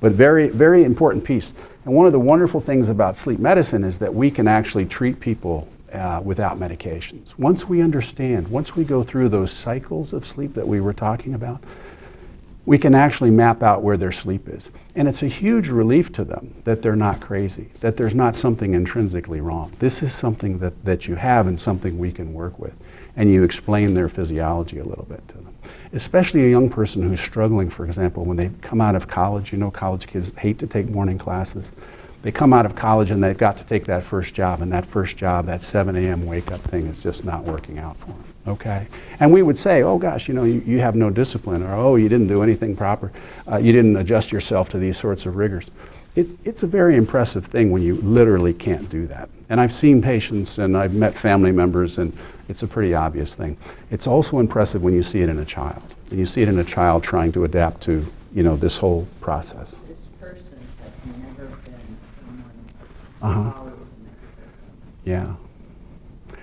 But very, very important piece. And one of the wonderful things about sleep medicine is that we can actually treat people without medications. Once we understand, once we go through those cycles of sleep that we were talking about, we can actually map out where their sleep is. And it's a huge relief to them that they're not crazy, that there's not something intrinsically wrong. This is something that you have and something we can work with. And you explain their physiology a little bit to them. Especially a young person who's struggling, for example, when they come out of college. You know, college kids hate to take morning classes. They come out of college and they've got to take that first job, and that first job, that 7 a.m. wake-up thing is just not working out for them. Okay? And we would say, oh gosh, you know, you have no discipline, or oh, you didn't do anything proper. You didn't adjust yourself to these sorts of rigors. It's a very impressive thing when you literally can't do that. And I've seen patients and I've met family members, and it's a pretty obvious thing. It's also impressive when you see it in a child. And you see it in a child trying to adapt to, you know, this whole process. This person has never been someone Uh-huh. always a medical. Yeah.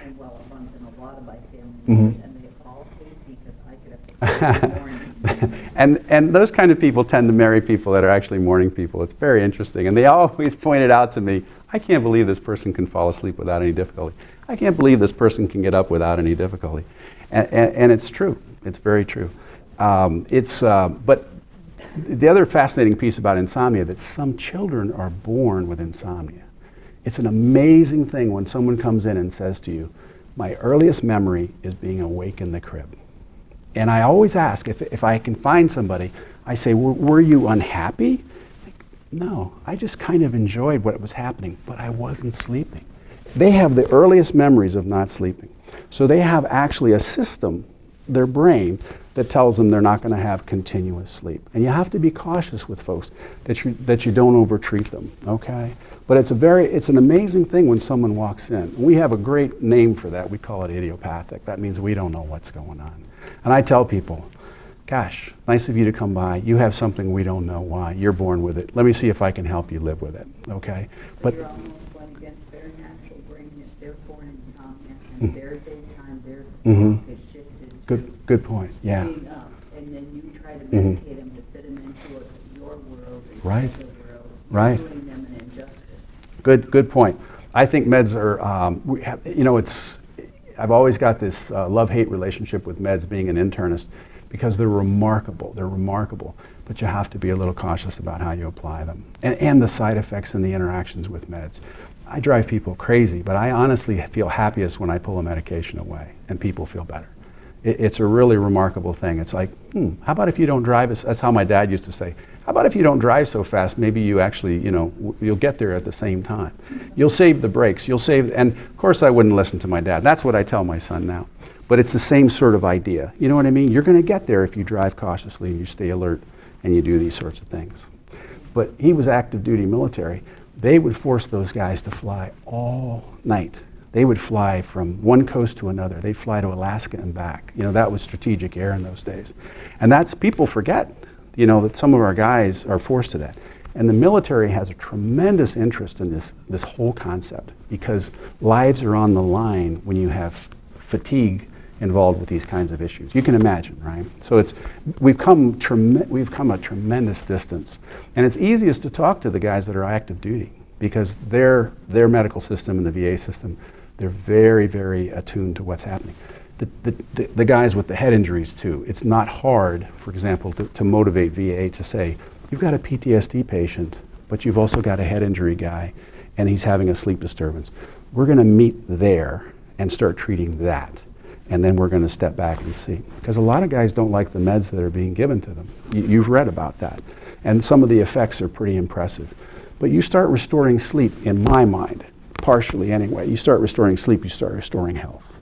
And well, it runs in a lot of my family Mhm. members, and they all hate because I get up in the morning. And those kind of people tend to marry people that are actually morning people. It's very interesting. And they always pointed out to me, I can't believe this person can fall asleep without any difficulty. I can't believe this person can get up without any difficulty. And it's true. It's very true. But the other fascinating piece about insomnia, that some children are born with insomnia. It's an amazing thing when someone comes in and says to you, my earliest memory is being awake in the crib. And I always ask, if I can find somebody, I say, were you unhappy? Like, no, I just kind of enjoyed what was happening, but I wasn't sleeping. They have the earliest memories of not sleeping. So they have actually a system, their brain, that tells them they're not going to have continuous sleep. And you have to be cautious with folks that you don't overtreat them, okay? But it's an amazing thing when someone walks in. We have a great name for that. We call it idiopathic. That means we don't know what's going on. And I tell people, gosh, nice of you to come by. You have something we don't know why. You're born with it. Let me see if I can help you live with it, okay? But you're almost going against their natural brain. It's therefore insomnia, and their daytime, their clock is shifted. Good point, yeah. Being up, and then you try to medicate them to fit them into your world, Right. their world. Right. You're doing them an injustice. Good point. I think meds are, I've always got this love-hate relationship with meds, being an internist, because they're remarkable. They're remarkable, but you have to be a little cautious about how you apply them, and the side effects and the interactions with meds. I drive people crazy, but I honestly feel happiest when I pull a medication away and people feel better. It's a really remarkable thing. It's like, how about if you don't drive? That's how my dad used to say. How about if you don't drive so fast? Maybe you actually, you'll get there at the same time. You'll save the brakes. And of course I wouldn't listen to my dad. That's what I tell my son now. But it's the same sort of idea. You know what I mean? You're going to get there if you drive cautiously and you stay alert and you do these sorts of things. But he was active duty military. They would force those guys to fly all night. They would fly from one coast to another. They'd fly to Alaska and back. That was strategic air in those days. And people forget, that some of our guys are forced to that. And the military has a tremendous interest in this whole concept, because lives are on the line when you have fatigue involved with these kinds of issues. You can imagine, right? So we've come a tremendous distance. And it's easiest to talk to the guys that are active duty because their medical system and the VA system, they're very, very attuned to what's happening. The guys with the head injuries too, it's not hard, for example, to motivate VA to say, you've got a PTSD patient, but you've also got a head injury guy, and he's having a sleep disturbance. We're going to meet there and start treating that. And then we're going to step back and see. Because a lot of guys don't like the meds that are being given to them. You've read about that. And some of the effects are pretty impressive. But you start restoring sleep, in my mind, partially anyway, you start restoring sleep, you start restoring health.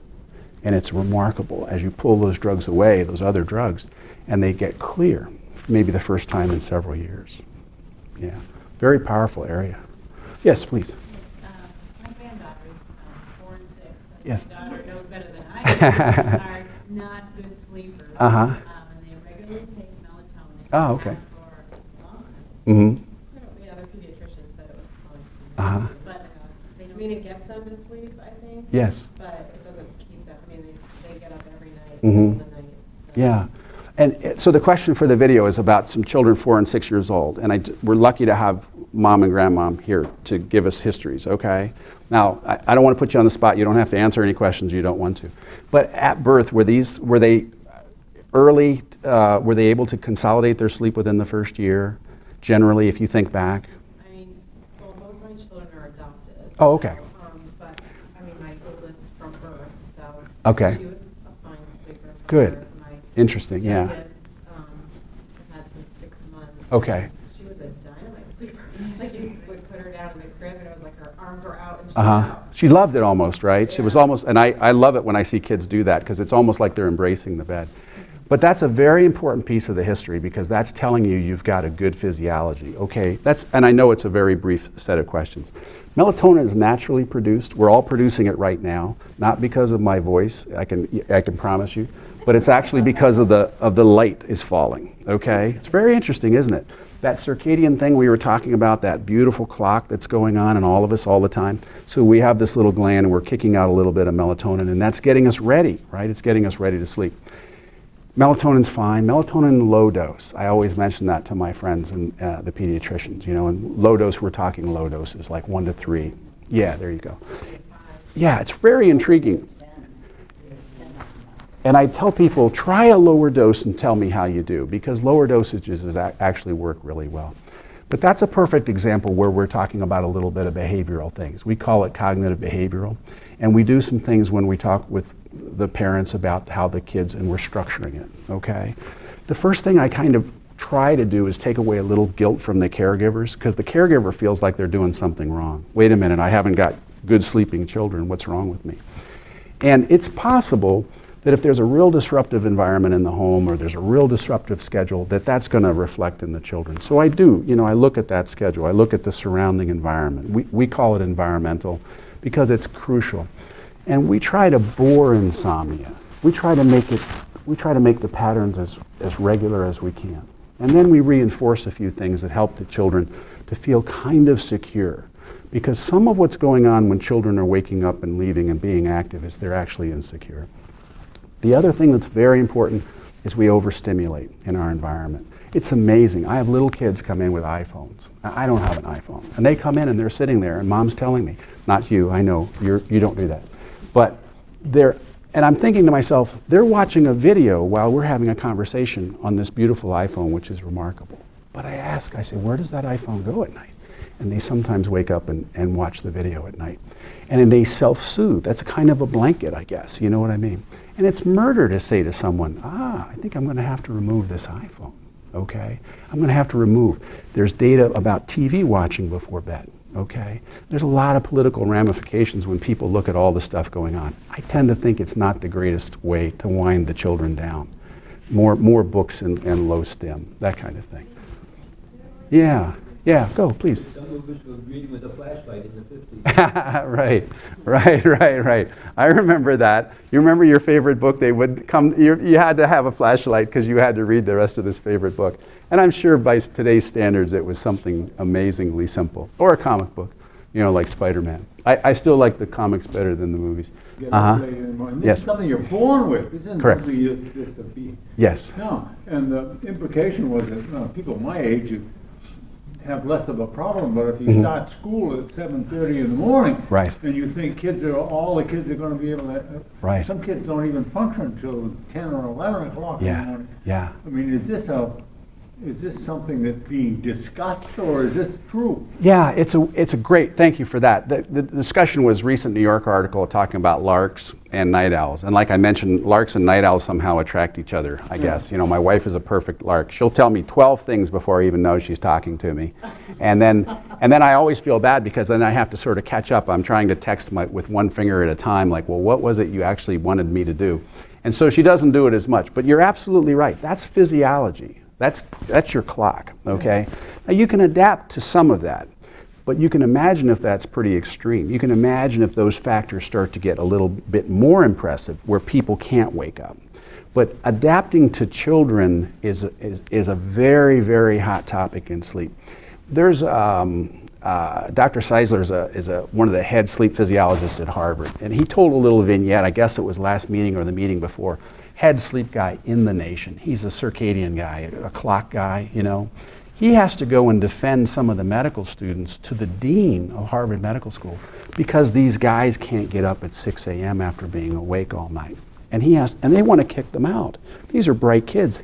And it's remarkable as you pull those drugs away, those other drugs, and they get clear, maybe the first time in several years. Yeah, very powerful area. Yes, please. My granddaughter's 4 and 6. Yes. My daughter knows better than I do. Are not good sleepers. Uh-huh. And they regularly take melatonin. Oh, okay. For long. Mm-hmm. The other pediatrician said it was fine. Uh-huh. But they I don't. mean, it gets them to sleep, I think. Yes. But it doesn't keep them. I mean, they get up every night, Mhm. middle of the night. So. Yeah. And so the question for the video is about some children 4 and 6 years old. And we're lucky to have mom and grandmom here to give us histories, okay? Now, I don't want to put you on the spot. You don't have to answer any questions you don't want to. But at birth, were they early, were they able to consolidate their sleep within the first year? Generally, if you think back. I mean, well, most of my children are adopted. Oh, okay. So, but, I mean, my oldest from birth, so. Okay. She was a fine sleeper from Good. birth. My Interesting, yeah. youngest, I've had since 6 months. Okay. She was a dynamite sleeper. Like, you would put her down in the crib, and it was like her arms were out, and she was Uh-huh. out. She loved it almost, right? It was Yeah. almost, and I love it when I see kids do that because it's almost like they're embracing the bed. But that's a very important piece of the history because that's telling you you've got a good physiology. Okay, and I know it's a very brief set of questions. Melatonin is naturally produced. We're all producing it right now, not because of my voice, I can promise you, but it's actually because of the light is falling, okay? It's very interesting, isn't it? That circadian thing we were talking about, that beautiful clock that's going on in all of us all the time. So we have this little gland and we're kicking out a little bit of melatonin and that's getting us ready, right? It's getting us ready to sleep. Melatonin's fine. Melatonin low dose. I always mention that to my friends and the pediatricians. You know, and low dose, we're talking low doses, like 1 to 3. Yeah, there you go. Yeah, it's very intriguing. And I tell people, try a lower dose and tell me how you do, because lower dosages actually work really well. But that's a perfect example where we're talking about a little bit of behavioral things. We call it cognitive behavioral. And we do some things when we talk with the parents about how the kids, and we're structuring it, okay? The first thing I kind of try to do is take away a little guilt from the caregivers, because the caregiver feels like they're doing something wrong. Wait a minute, I haven't got good sleeping children, what's wrong with me? And it's possible that if there's a real disruptive environment in the home or there's a real disruptive schedule, that's going to reflect in the children. So I do, I look at that schedule, I look at the surrounding environment. We call it environmental because it's crucial. And we try to bore insomnia. We try to make the patterns as regular as we can. And then we reinforce a few things that help the children to feel kind of secure. Because some of what's going on when children are waking up and leaving and being active is they're actually insecure. The other thing that's very important is we overstimulate in our environment. It's amazing. I have little kids come in with iPhones. I don't have an iPhone. And they come in and they're sitting there and mom's telling me, not you, I know, you don't do that. But and I'm thinking to myself, they're watching a video while we're having a conversation on this beautiful iPhone, which is remarkable. But I say, where does that iPhone go at night? And they sometimes wake up and watch the video at night. And then they self-soothe. That's a kind of a blanket, I guess. You know what I mean? And it's murder to say to someone, I think I'm going to have to remove this iPhone, okay? I'm going to have to remove. There's data about TV watching before bed, okay? There's a lot of political ramifications when people look at all the stuff going on. I tend to think it's not the greatest way to wind the children down. More books and low stim, that kind of thing. Yeah, go, please. Some of us were reading with a flashlight in the 50s. Right. I remember that. You remember your favorite book? They would come, you had to have a flashlight because you had to read the rest of this favorite book. And I'm sure by today's standards it was something amazingly simple. Or a comic book. you know, like Spider-Man. I still like the comics better than the movies. Get up later in the morning. This Yes. is something you're born with. This isn't Correct. something it's a be. Yes. No, and the implication was that people my age have less of a problem, but if you start school at 7:30 in the morning, Right. and you think all the kids are going to be able to, Right. some kids don't even function until 10 or 11 o'clock in the Yeah. morning. Yeah. I mean, is this something that's being discussed, or is this true? Yeah, it's a great, thank you for that. The discussion was a recent New York article talking about larks and night owls. And like I mentioned, larks and night owls somehow attract each other, I guess. You know, my wife is a perfect lark. She'll tell me 12 things before I even know she's talking to me. And then I always feel bad because then I have to sort of catch up. I'm trying to text with one finger at a time, like, well, what was it you actually wanted me to do? And so she doesn't do it as much. But you're absolutely right. That's physiology. That's your clock, okay? Now you can adapt to some of that, but you can imagine if that's pretty extreme. You can imagine if those factors start to get a little bit more impressive where people can't wake up. But adapting to children is a very, very hot topic in sleep. There's Dr. Seisler is one of the head sleep physiologists at Harvard, and he told a little vignette, I guess it was last meeting or the meeting before, head sleep guy in the nation. He's a circadian guy, a clock guy, you know. He has to go and defend some of the medical students to the dean of Harvard Medical School because these guys can't get up at 6 a.m. after being awake all night. And they want to kick them out. These are bright kids.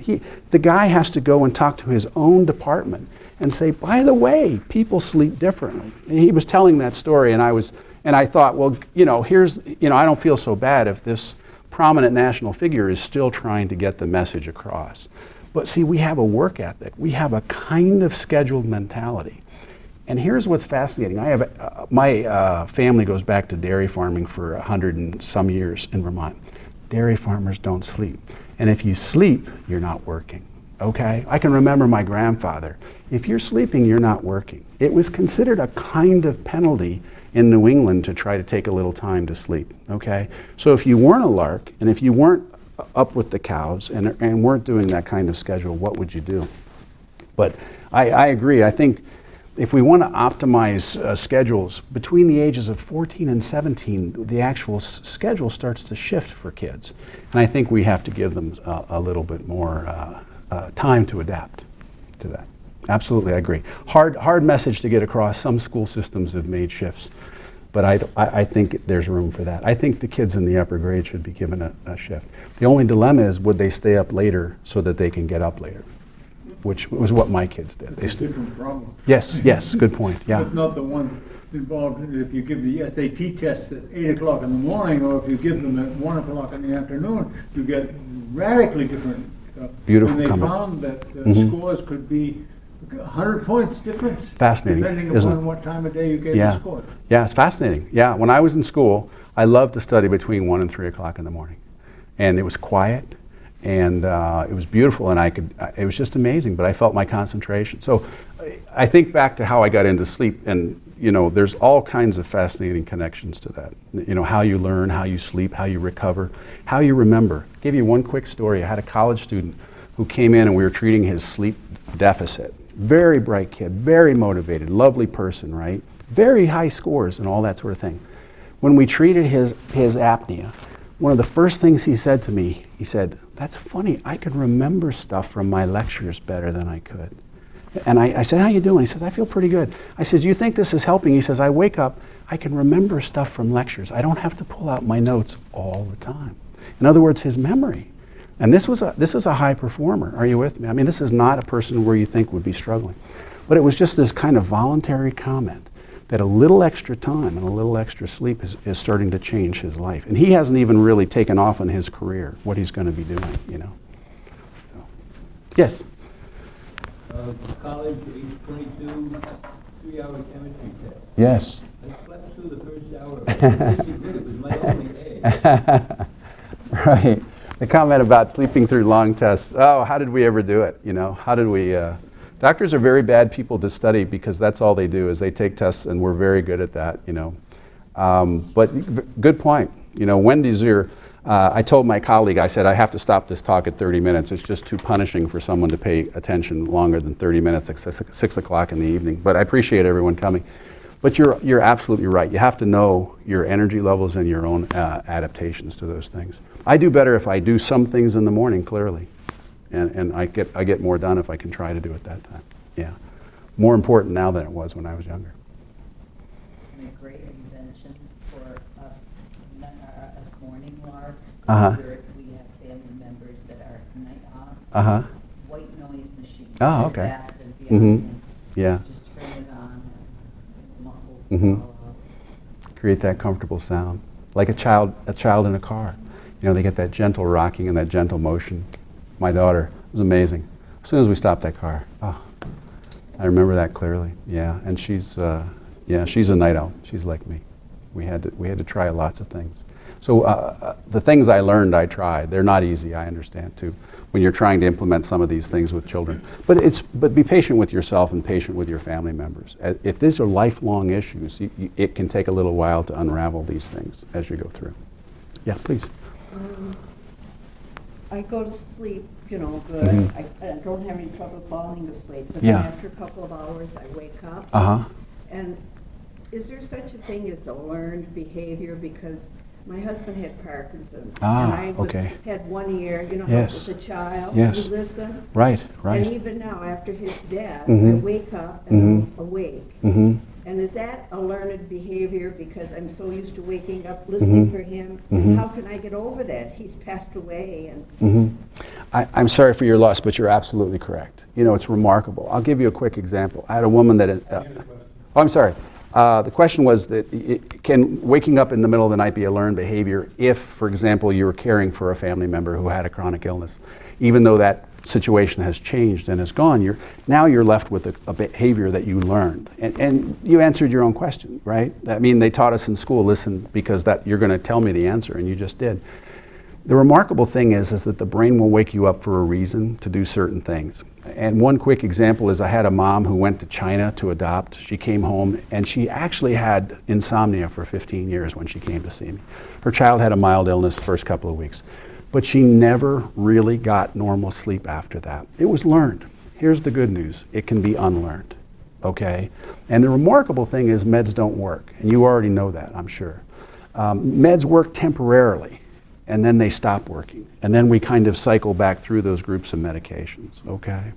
The guy has to go and talk to his own department and say, by the way, people sleep differently. And he was telling that story, and I thought, well, you know, I don't feel so bad if this prominent national figure is still trying to get the message across. But see, we have a work ethic. We have a kind of scheduled mentality. And here's what's fascinating. My family goes back to dairy farming for 100 and some years in Vermont. Dairy farmers don't sleep. And if you sleep, you're not working, okay? I can remember my grandfather. If you're sleeping, you're not working. It was considered a kind of penalty in New England to try to take a little time to sleep, okay? So if you weren't a lark, and if you weren't up with the cows and weren't doing that kind of schedule, what would you do? But I agree. I think if we want to optimize schedules, between the ages of 14 and 17, the actual schedule starts to shift for kids. And I think we have to give them a little bit more time to adapt to that. Absolutely, I agree. Hard message to get across. Some school systems have made shifts, but I think there's room for that. I think the kids in the upper grade should be given a shift. The only dilemma is, would they stay up later so that they can get up later? Which was what my kids did. It's a different problem. Yes, good point, yeah. But not the one involved if you give the SAT test at 8 o'clock in the morning, or if you give them at 1 o'clock in the afternoon, you get radically different. Beautiful And they comment. found that scores could be 100 points difference. Fascinating, Depending isn't upon it? what time of day you gave Yeah. the score. Yeah, it's fascinating. Yeah, when I was in school, I loved to study between 1 and 3 o'clock in the morning. And it was quiet, and it was beautiful, and it was just amazing, but I felt my concentration. So I think back to how I got into sleep, and you know, there's all kinds of fascinating connections to that. You know, how you learn, how you sleep, how you recover, how you remember. I'll give you one quick story. I had a college student who came in and we were treating his sleep deficit. Very bright kid, very motivated, lovely person, right? Very high scores and all that sort of thing. When we treated his apnea, one of the first things he said to me, he said, "That's funny, I could remember stuff from my lectures better than I could." And I said, "How you doing?" He says, "I feel pretty good." I said, "You think this is helping?" He says, "I wake up, I can remember stuff from lectures. I don't have to pull out my notes all the time." In other words, his memory. And this is a high performer. Are you with me? I mean, this is not a person where you think would be struggling. But it was just this kind of voluntary comment that a little extra time and a little extra sleep is starting to change his life. And he hasn't even really taken off in his career, what he's going to be doing, you know. So, yes? College, age 22, 3-hour chemistry test. Yes. I slept through the first hour. It was my only A. Right. The comment about sleeping through long tests. Oh, how did we ever do it? You know, how did we? Doctors are very bad people to study because that's all they do is they take tests, and we're very good at that. You know, but good point. You know, Wendy Zier. I told my colleague, I said, I have to stop this talk at 30 minutes. It's just too punishing for someone to pay attention longer than 30 minutes at 6 o'clock in the evening. But I appreciate everyone coming. But you're absolutely right. You have to know your energy levels and your own adaptations to those things. I do better if I do some things in the morning, clearly. And I get more done if I can try to do it that time. Yeah. More important now than it was when I was younger. And a great invention for us morning larks. Uh-huh. We have family members that are night owls. Uh-huh. White noise machine. Oh, okay. That and the Mhm. other, Yeah. just turn it on and it muffles Mhm. it all out. Create that comfortable sound. Like a child in a car. You know, they get that gentle rocking and that gentle motion. My daughter, it was amazing. As soon as we stopped that car, oh, I remember that clearly. Yeah, and she's a night owl. She's like me. We had to try lots of things. So the things I learned, I tried. They're not easy, I understand too, when you're trying to implement some of these things with children. But be patient with yourself and patient with your family members. If these are lifelong issues, it can take a little while to unravel these things as you go through. Yeah, please. I go to sleep, good. Mhm. I don't have any trouble falling asleep. But Yeah. then after a couple of hours, I wake up. Uh-huh. And is there such a thing as a learned behavior? Because my husband had Parkinson's. Ah, and I okay. had 1 year, how Yes. as a child, Yes. you listen. Right. And even now, after his death, Mhm. I wake up and Mhm. I'm awake. Mm-hmm. And is that a learned behavior because I'm so used to waking up, listening Mhm. for him? Mhm. How can I get over that? He's passed away and... I'm sorry for your loss, but you're absolutely correct. It's remarkable. I'll give you a quick example. I had a woman that... I'm sorry. The question was that can waking up in the middle of the night be a learned behavior if, for example, you were caring for a family member who had a chronic illness? Even though that situation has changed and is gone, now you're left with a behavior that you learned. And you answered your own question, right? I mean, they taught us in school, listen, because you're going to tell me the answer, and you just did. The remarkable thing is that the brain will wake you up for a reason to do certain things. And one quick example is I had a mom who went to China to adopt. She came home and she actually had insomnia for 15 years when she came to see me. Her child had a mild illness the first couple of weeks, but she never really got normal sleep after that. It was learned. Here's the good news. It can be unlearned, okay? And the remarkable thing is meds don't work, and you already know that, I'm sure. Meds work temporarily, and then they stop working. And then we kind of cycle back through those groups of medications, okay?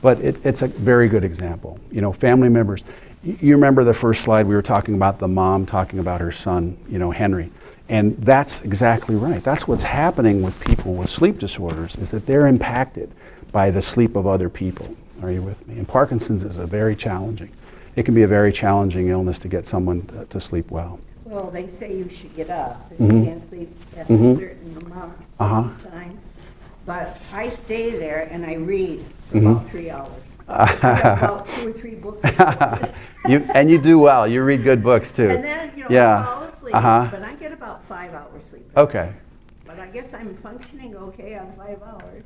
But it's a very good example. Family members, you remember the first slide we were talking about the mom talking about her son, Henry. And that's exactly right. That's what's happening with people with sleep disorders, is that they're impacted by the sleep of other people. Are you with me? And Parkinson's is it can be a very challenging illness to get someone to sleep well. Well, they say you should get up if Mhm. you can't sleep at Mhm. a certain amount Uh-huh. of time. But I stay there and I read for Mhm. about 3 hours. I have about 2 or 3 books. And you do well. You read good books too. And then, Yeah. I fall asleep, Uh-huh. but I get about 5 hours sleep. Okay. But I guess I'm functioning okay on 5 hours.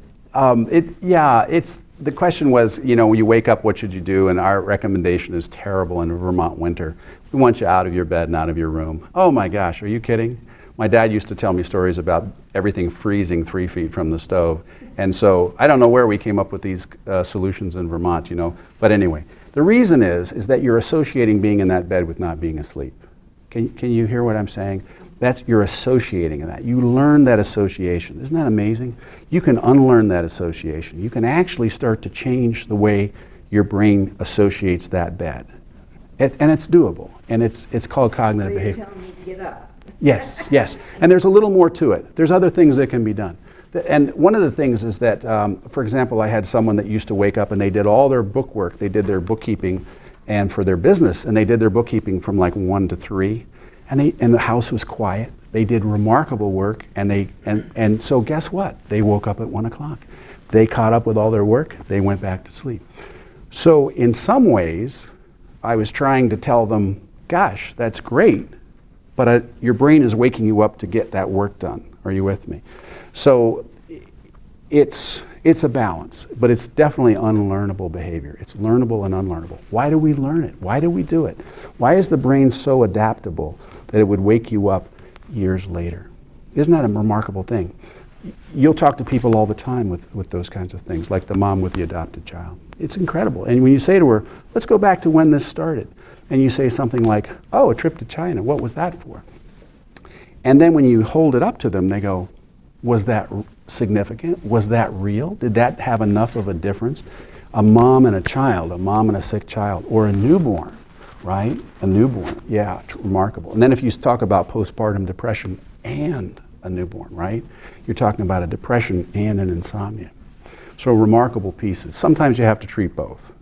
The question was, when you wake up, what should you do? And our recommendation is terrible in Vermont winter. We want you out of your bed and out of your room. Oh my gosh, are you kidding? My dad used to tell me stories about everything freezing 3 feet from the stove. And so I don't know where we came up with these solutions in Vermont, But anyway, the reason is that you're associating being in that bed with not being asleep. Can you hear what I'm saying? You're associating that. You learn that association. Isn't that amazing? You can unlearn that association. You can actually start to change the way your brain associates that bed. And it's doable. And it's called cognitive So you're behavior. telling me to get up. Yes. And there's a little more to it. There's other things that can be done. And one of the things is that, for example, I had someone that used to wake up and they did all their book work. They did their bookkeeping and for their business, and they did their bookkeeping from like 1 to 3. And the house was quiet. They did remarkable work, and so guess what? They woke up at 1 o'clock. They caught up with all their work. They went back to sleep. So in some ways, I was trying to tell them, gosh, that's great, but your brain is waking you up to get that work done. Are you with me? So it's a balance, but it's definitely unlearnable behavior. It's learnable and unlearnable. Why do we learn it? Why do we do it? Why is the brain so adaptable that it would wake you up years later? Isn't that a remarkable thing? You'll talk to people all the time with those kinds of things, like the mom with the adopted child. It's incredible. And when you say to her, let's go back to when this started, And you say something like, oh, a trip to China, what was that for? And then when you hold it up to them, they go, was that significant? Was that real? Did that have enough of a difference? A mom and a child, a mom and a sick child, or a newborn, right? A newborn, yeah, remarkable. And then if you talk about postpartum depression and a newborn, right? You're talking about a depression and an insomnia. So remarkable pieces. Sometimes you have to treat both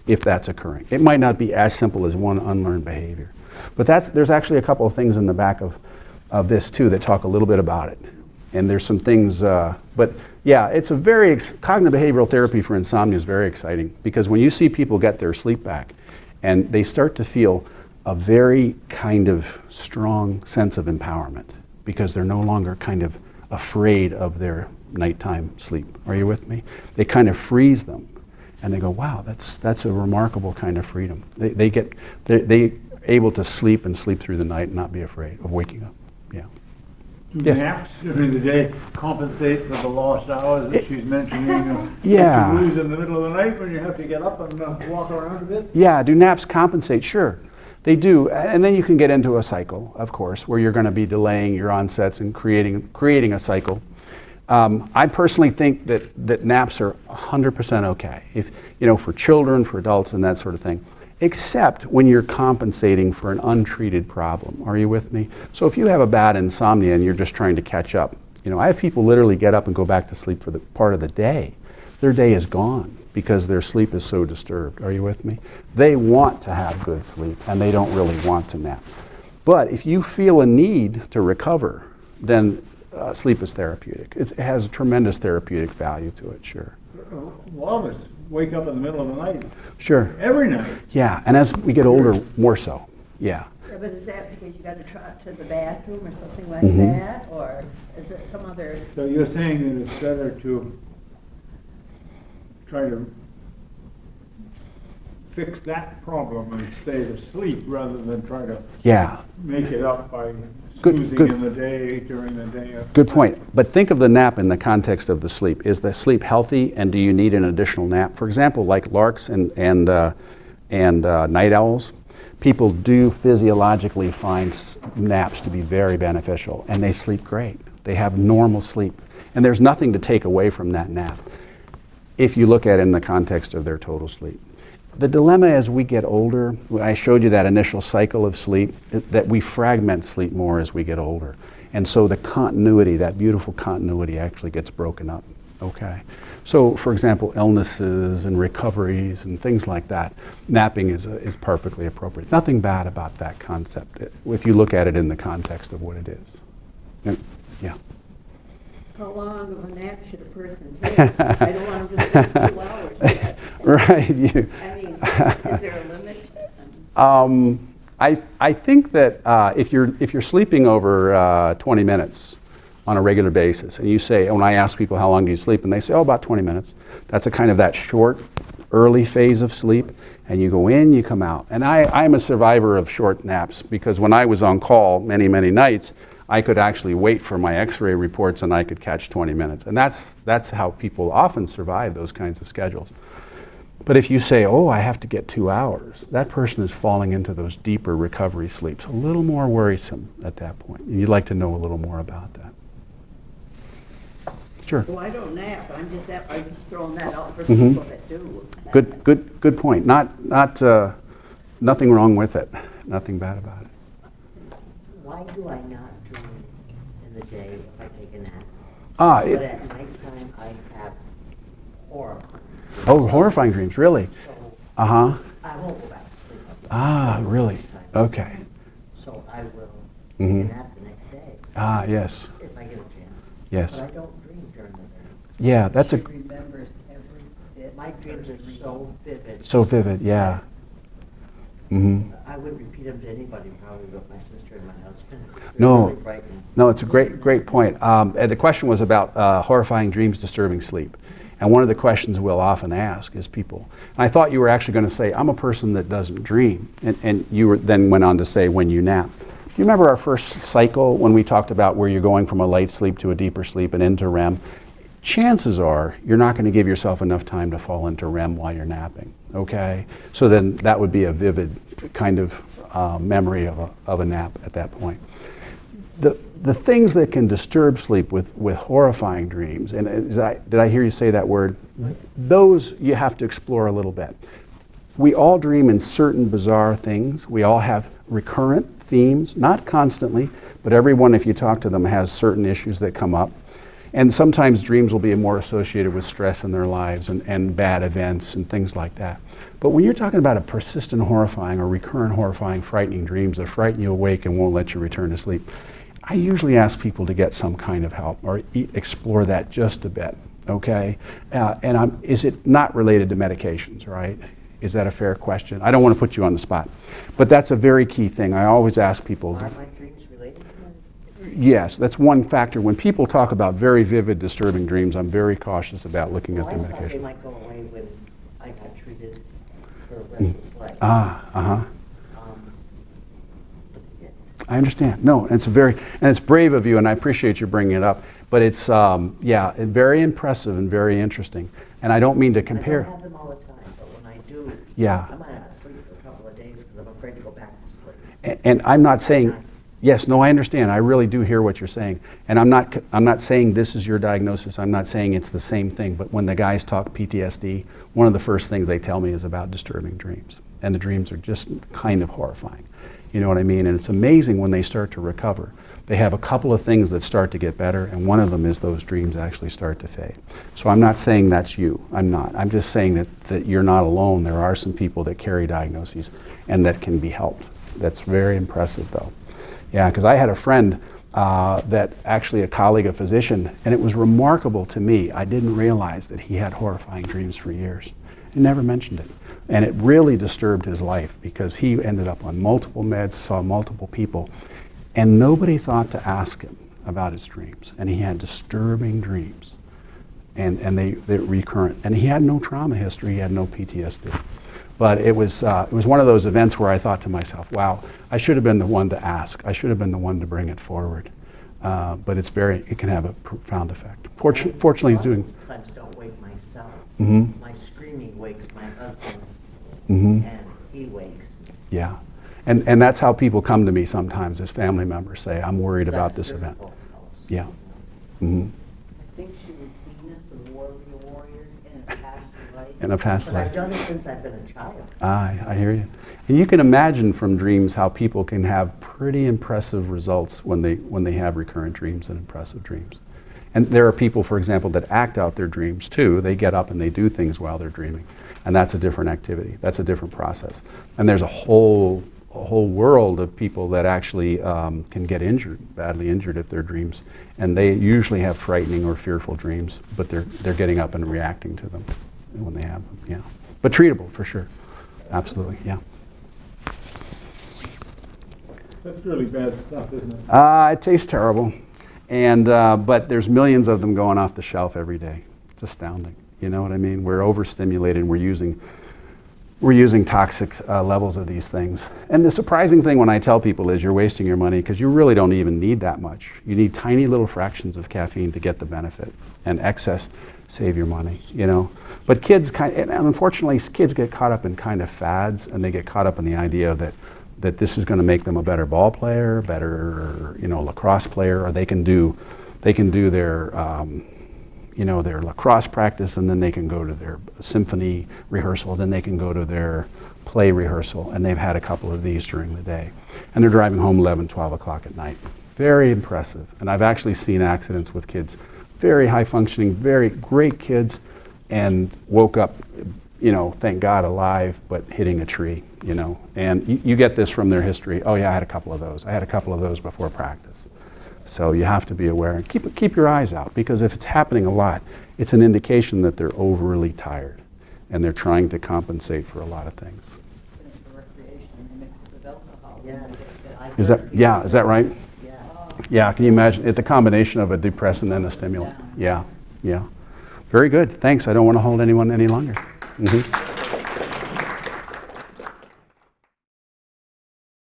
if that's occurring. It might not be as simple as one unlearned behavior. But there's actually a couple of things in the back of this too that talk a little bit about it. And there's some things, but yeah, it's a cognitive behavioral therapy for insomnia is very exciting, because when you see people get their sleep back and they start to feel a very kind of strong sense of empowerment, because they're no longer kind of afraid of their nighttime sleep. Are you with me? They kind of freeze them and they go, wow, that's a remarkable kind of freedom. They able to sleep and sleep through the night and not be afraid of waking up. Yeah. Do Yes. naps during the day compensate for the lost hours that she's mentioning? Yeah. That you lose in the middle of the night when you have to get up and walk around a bit? Yeah, do naps compensate? Sure, they do. And then you can get into a cycle, of course, where you're going to be delaying your onsets and creating a cycle. I personally think that naps are 100% okay, if for children, for adults, and that sort of thing, except when you're compensating for an untreated problem. Are you with me? So if you have a bad insomnia and you're just trying to catch up, I have people literally get up and go back to sleep for the part of the day. Their day is gone because their sleep is so disturbed. Are you with me? They want to have good sleep and they don't really want to nap. But if you feel a need to recover, then sleep is therapeutic. It has a tremendous therapeutic value to it, sure. A lot of us wake up in the middle of the night. Sure. Every night. Yeah, and as we get older, more so. Yeah. Yeah, but is that because you got to trot to the bathroom or something like Mm-hmm. that? Or is it some other? So you're saying that it's better to try to fix that problem and stay asleep rather than try to Yeah. make it up by Good- snoozing good. in the day, during the day. Good point. But think of the nap in the context of the sleep. Is the sleep healthy, and do you need an additional nap? For example, like larks and night owls, people do physiologically find naps to be very beneficial, and they sleep great. They have normal sleep, and there's nothing to take away from that nap if you look at it in the context of their total sleep. The dilemma as we get older, I showed you that initial cycle of sleep, that we fragment sleep more as we get older. And so the continuity, that beautiful continuity, actually gets broken up. Okay. So for example, illnesses and recoveries and things like that, napping is perfectly appropriate. Nothing bad about that concept if you look at it in the context of what it is. Yeah. How long of a nap should a person take? I don't want them to sleep 2 hours. Right. I mean, is there a limit? I think that if you're sleeping over 20 minutes on a regular basis, and you say, when I ask people how long do you sleep, and they say, oh, about 20 minutes. That's a kind of that short, early phase of sleep, and you go in, you come out. And I'm a survivor of short naps, because when I was on call many, many nights, I could actually wait for my x-ray reports and I could catch 20 minutes. And that's how people often survive those kinds of schedules. But if you say, oh, I have to get 2 hours, that person is falling into those deeper recovery sleeps, a little more worrisome at that point. And you'd like to know a little more about that. Sure. Well, I don't nap. I'm just throwing that out for Mm-hmm. people that do. Good point. Nothing wrong with it. Nothing bad about it. Why do I not dream in the day if I take a nap? But at nighttime, I have horrifying. horrifying dreams, really? So Uh-huh. I won't go back to sleep. Really? Okay. So I will Mhm. take a nap the next day Yes. if I get a chance. Yes. But I don't dream during the day. Yeah, that's She remembers every bit. My dreams are so vivid. so vivid, yeah. Mm-hmm. I wouldn't repeat them to anybody, probably but my sister and my husband. They're No. really frightening. No, it's a great point. And the question was about horrifying dreams disturbing sleep. And one of the questions we'll often ask is people, and I thought you were actually going to say, I'm a person that doesn't dream. And you then went on to say, when you nap. Do you remember our first cycle when we talked about where you're going from a light sleep to a deeper sleep and into REM? Chances are you're not going to give yourself enough time to fall into REM while you're napping. okay? So then that would be a vivid kind of memory of a nap at that point. The things that can disturb sleep with horrifying dreams, and did I hear you say that word? Those you have to explore a little bit. We all dream in certain bizarre things. We all have recurrent themes, not constantly, but everyone, if you talk to them, has certain issues that come up. And sometimes dreams will be more associated with stress in their lives and bad events and things like that. But when you're talking about a persistent horrifying or recurrent horrifying frightening dreams that frighten you awake and won't let you return to sleep, I usually ask people to get some kind of help or explore that just a bit, okay? Is it not related to medications, right? Is that a fair question? I don't want to put you on the spot, but that's a very key thing. I always ask people. Are my dreams related to that? Yes, that's one factor. When people talk about very vivid, disturbing dreams, I'm very cautious about looking at the I thought they medication. might go away when I got treated for restless leg. Uh-huh. Yeah. I understand. No, it's it's brave of you, and I appreciate you bringing it up. But it's, very impressive and very interesting. And I don't mean to compare. I don't have them all the time, but when I do, Yeah. I might have to sleep for a couple of days because I'm afraid to go back to sleep. And I'm not saying, yes, no, I understand. I really do hear what you're saying. And I'm not saying this is your diagnosis. I'm not saying it's the same thing. But when the guys talk PTSD, one of the first things they tell me is about disturbing dreams. And the dreams are just kind of horrifying. You know what I mean? And it's amazing when they start to recover. They have a couple of things that start to get better, and one of them is those dreams actually start to fade. So I'm not saying that's you. I'm not. I'm just saying that you're not alone. There are some people that carry diagnoses and that can be helped. That's very impressive, though. Yeah, because I had a friend that actually a colleague, a physician, and it was remarkable to me. I didn't realize that he had horrifying dreams for years. He never mentioned it. And it really disturbed his life because he ended up on multiple meds, saw multiple people, and nobody thought to ask him about his dreams. And he had disturbing dreams, and they're recurrent. And he had no trauma history, he had no PTSD. But it was one of those events where I thought to myself, wow, I should have been the one to ask. I should have been the one to bring it forward. But it can have a profound effect. Fortunately, he's doing. Sometimes don't wake myself. Mm-hmm. My screaming wakes my husband, Mm-hmm. and he wakes me. Yeah. And that's how people come to me sometimes as family members say, I'm worried about That this event. circle helps. Yeah. Mm-hmm. I think she was seen as the warrior in a past life. In a past But I've life. done it since I've been a child. I hear you. And you can imagine from dreams how people can have pretty impressive results when they have recurrent dreams and impressive dreams. And there are people, for example, that act out their dreams too. They get up and they do things while they're dreaming. And that's a different activity. That's a different process. And there's a whole world of people that actually can get injured, badly injured if their dreams. And they usually have frightening or fearful dreams, but they're getting up and reacting to them when they have them, yeah. But treatable, for sure. Absolutely, yeah. That's really bad stuff, isn't it? It tastes terrible. And, but there's millions of them going off the shelf every day. It's astounding. You know what I mean? We're overstimulated. We're using toxic levels of these things. And the surprising thing when I tell people is you're wasting your money because you really don't even need that much. You need tiny little fractions of caffeine to get the benefit, and excess save your money, you know. But kids, and unfortunately, kids get caught up in kind of fads, and they get caught up in the idea that this is going to make them a better ball player, better, you know, lacrosse player, or they can do their their lacrosse practice, and then they can go to their symphony rehearsal, then they can go to their play rehearsal, and they've had a couple of these during the day. And they're driving home 11, 12 o'clock at night. Very impressive. And I've actually seen accidents with kids, very high functioning, very great kids, and woke up, you know, thank God alive, but hitting a tree, you know. And you get this from their history. Oh yeah, I had a couple of those. I had a couple of those before practice. So you have to be aware and keep your eyes out, because if it's happening a lot, it's an indication that they're overly tired and they're trying to compensate for a lot of things. For recreation, and they mix it with alcohol. Yeah. Is that right? Yeah. Yeah, can you imagine? It's a combination of a depressant and a stimulant. Yeah. Very good. Thanks. I don't want to hold anyone any longer. Mm-hmm.